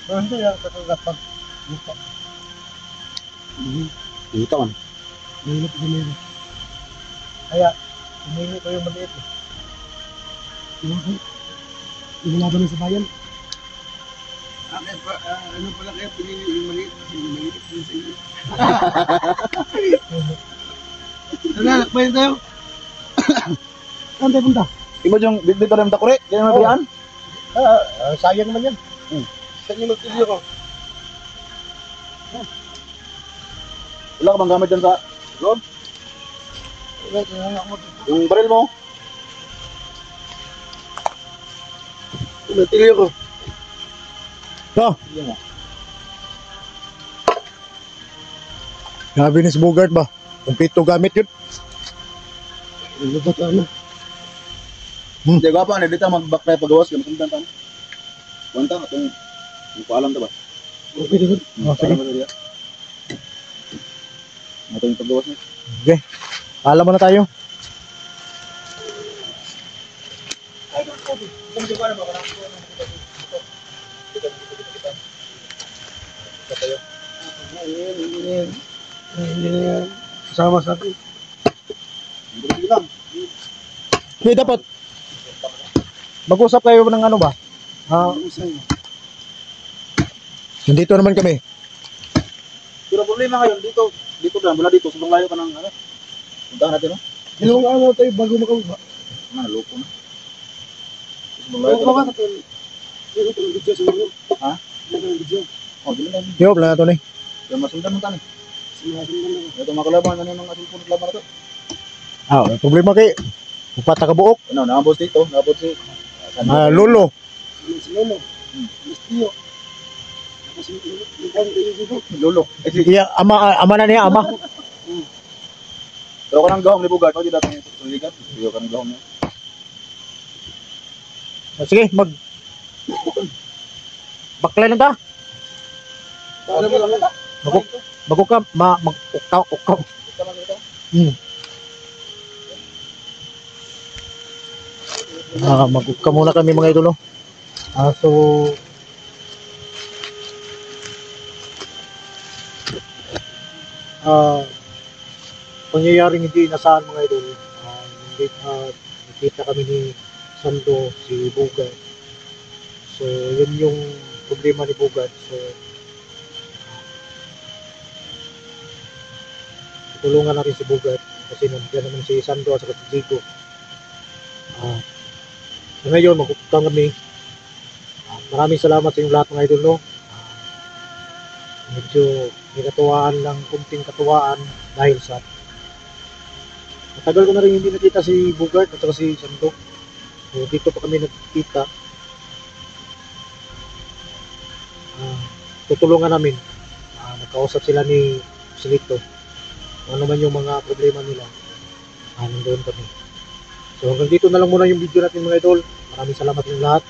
Pero hindi yan kakagat pag lupa. Dito man. Mahirap ko nila. Kaya, humingi ko yung maliit eh. Inalaban na sa bayan. Ano pala kaya pinili yung maliit? Yung maliit din sa iyo. Ano, lakbayan tayo? Saan tayo punta? Iba yung dito rin takore. Yan ang mabiyaan. Sayang man yan. Saan yung magtuloy ko? Wala ka bang gamit dyan sa road? Yung baril mo. Magtuloy ko. No. Grabe ni si Bugard ba? Kumpito gamit yun. Ano ba ito? Hindi ko pa. Dito mag-back tayo pagawas. Kamusundan tayo. Kuwanta. Itong paalam ito ba? Okay, diba? Sige. Ito yung pagawas niya. Okay. Alam mo na tayo. Hindi na yan. Kasama sa atin. Hindi dapat mag-usap kayo ng ano ba? Nandito naman kami. Pero problema ngayon, dito lang, mula dito, sobrang layo pa ng ano. Puntahan natin, no? Ilang araw tayo bago makauba. Loko na. Sobrang layo talaga. Ha? Oh, dili lang. Yo, wala na to ni. Yung masundan mo tani. Ito mga kalaban, ano yung asin po ng laban na to? Ah, may problema kay upat ka buok. Ano, nakabos dito, nakabos si... Lolo. Lolo. Iya, ama na niya, ama. Pero ko nang gahong ni Bugard, hindi natin yung ligat. Hindi ko nang gahong niya. Sige, baklay lang ta. Maguk ka, mag-uktaw. Mag-ukta muna kami mga idolo. So, pangyayaring hindi inasahan mga idol. Nakita kami ni Sando, si Bugad. So, yun yung problema ni Bugad. So, tulungan natin si Bugad kasi nandiyan naman si Sando at si Jigo. So ngayon, magpuputang kami. Maraming salamat sa inyong lahat mga idol, no? Medyo may katuwaan lang, kunting katuwaan dahil sa matagal ko na rin hindi nakita si Bugard at saka si Sando. So dito pa kami nagkita. Tutulungan namin. Nakausap sila ni Silito. Ano man yung mga problema nila, nandun kami. So hanggang dito na lang muna yung video natin mga idol. Maraming salamat sa lahat.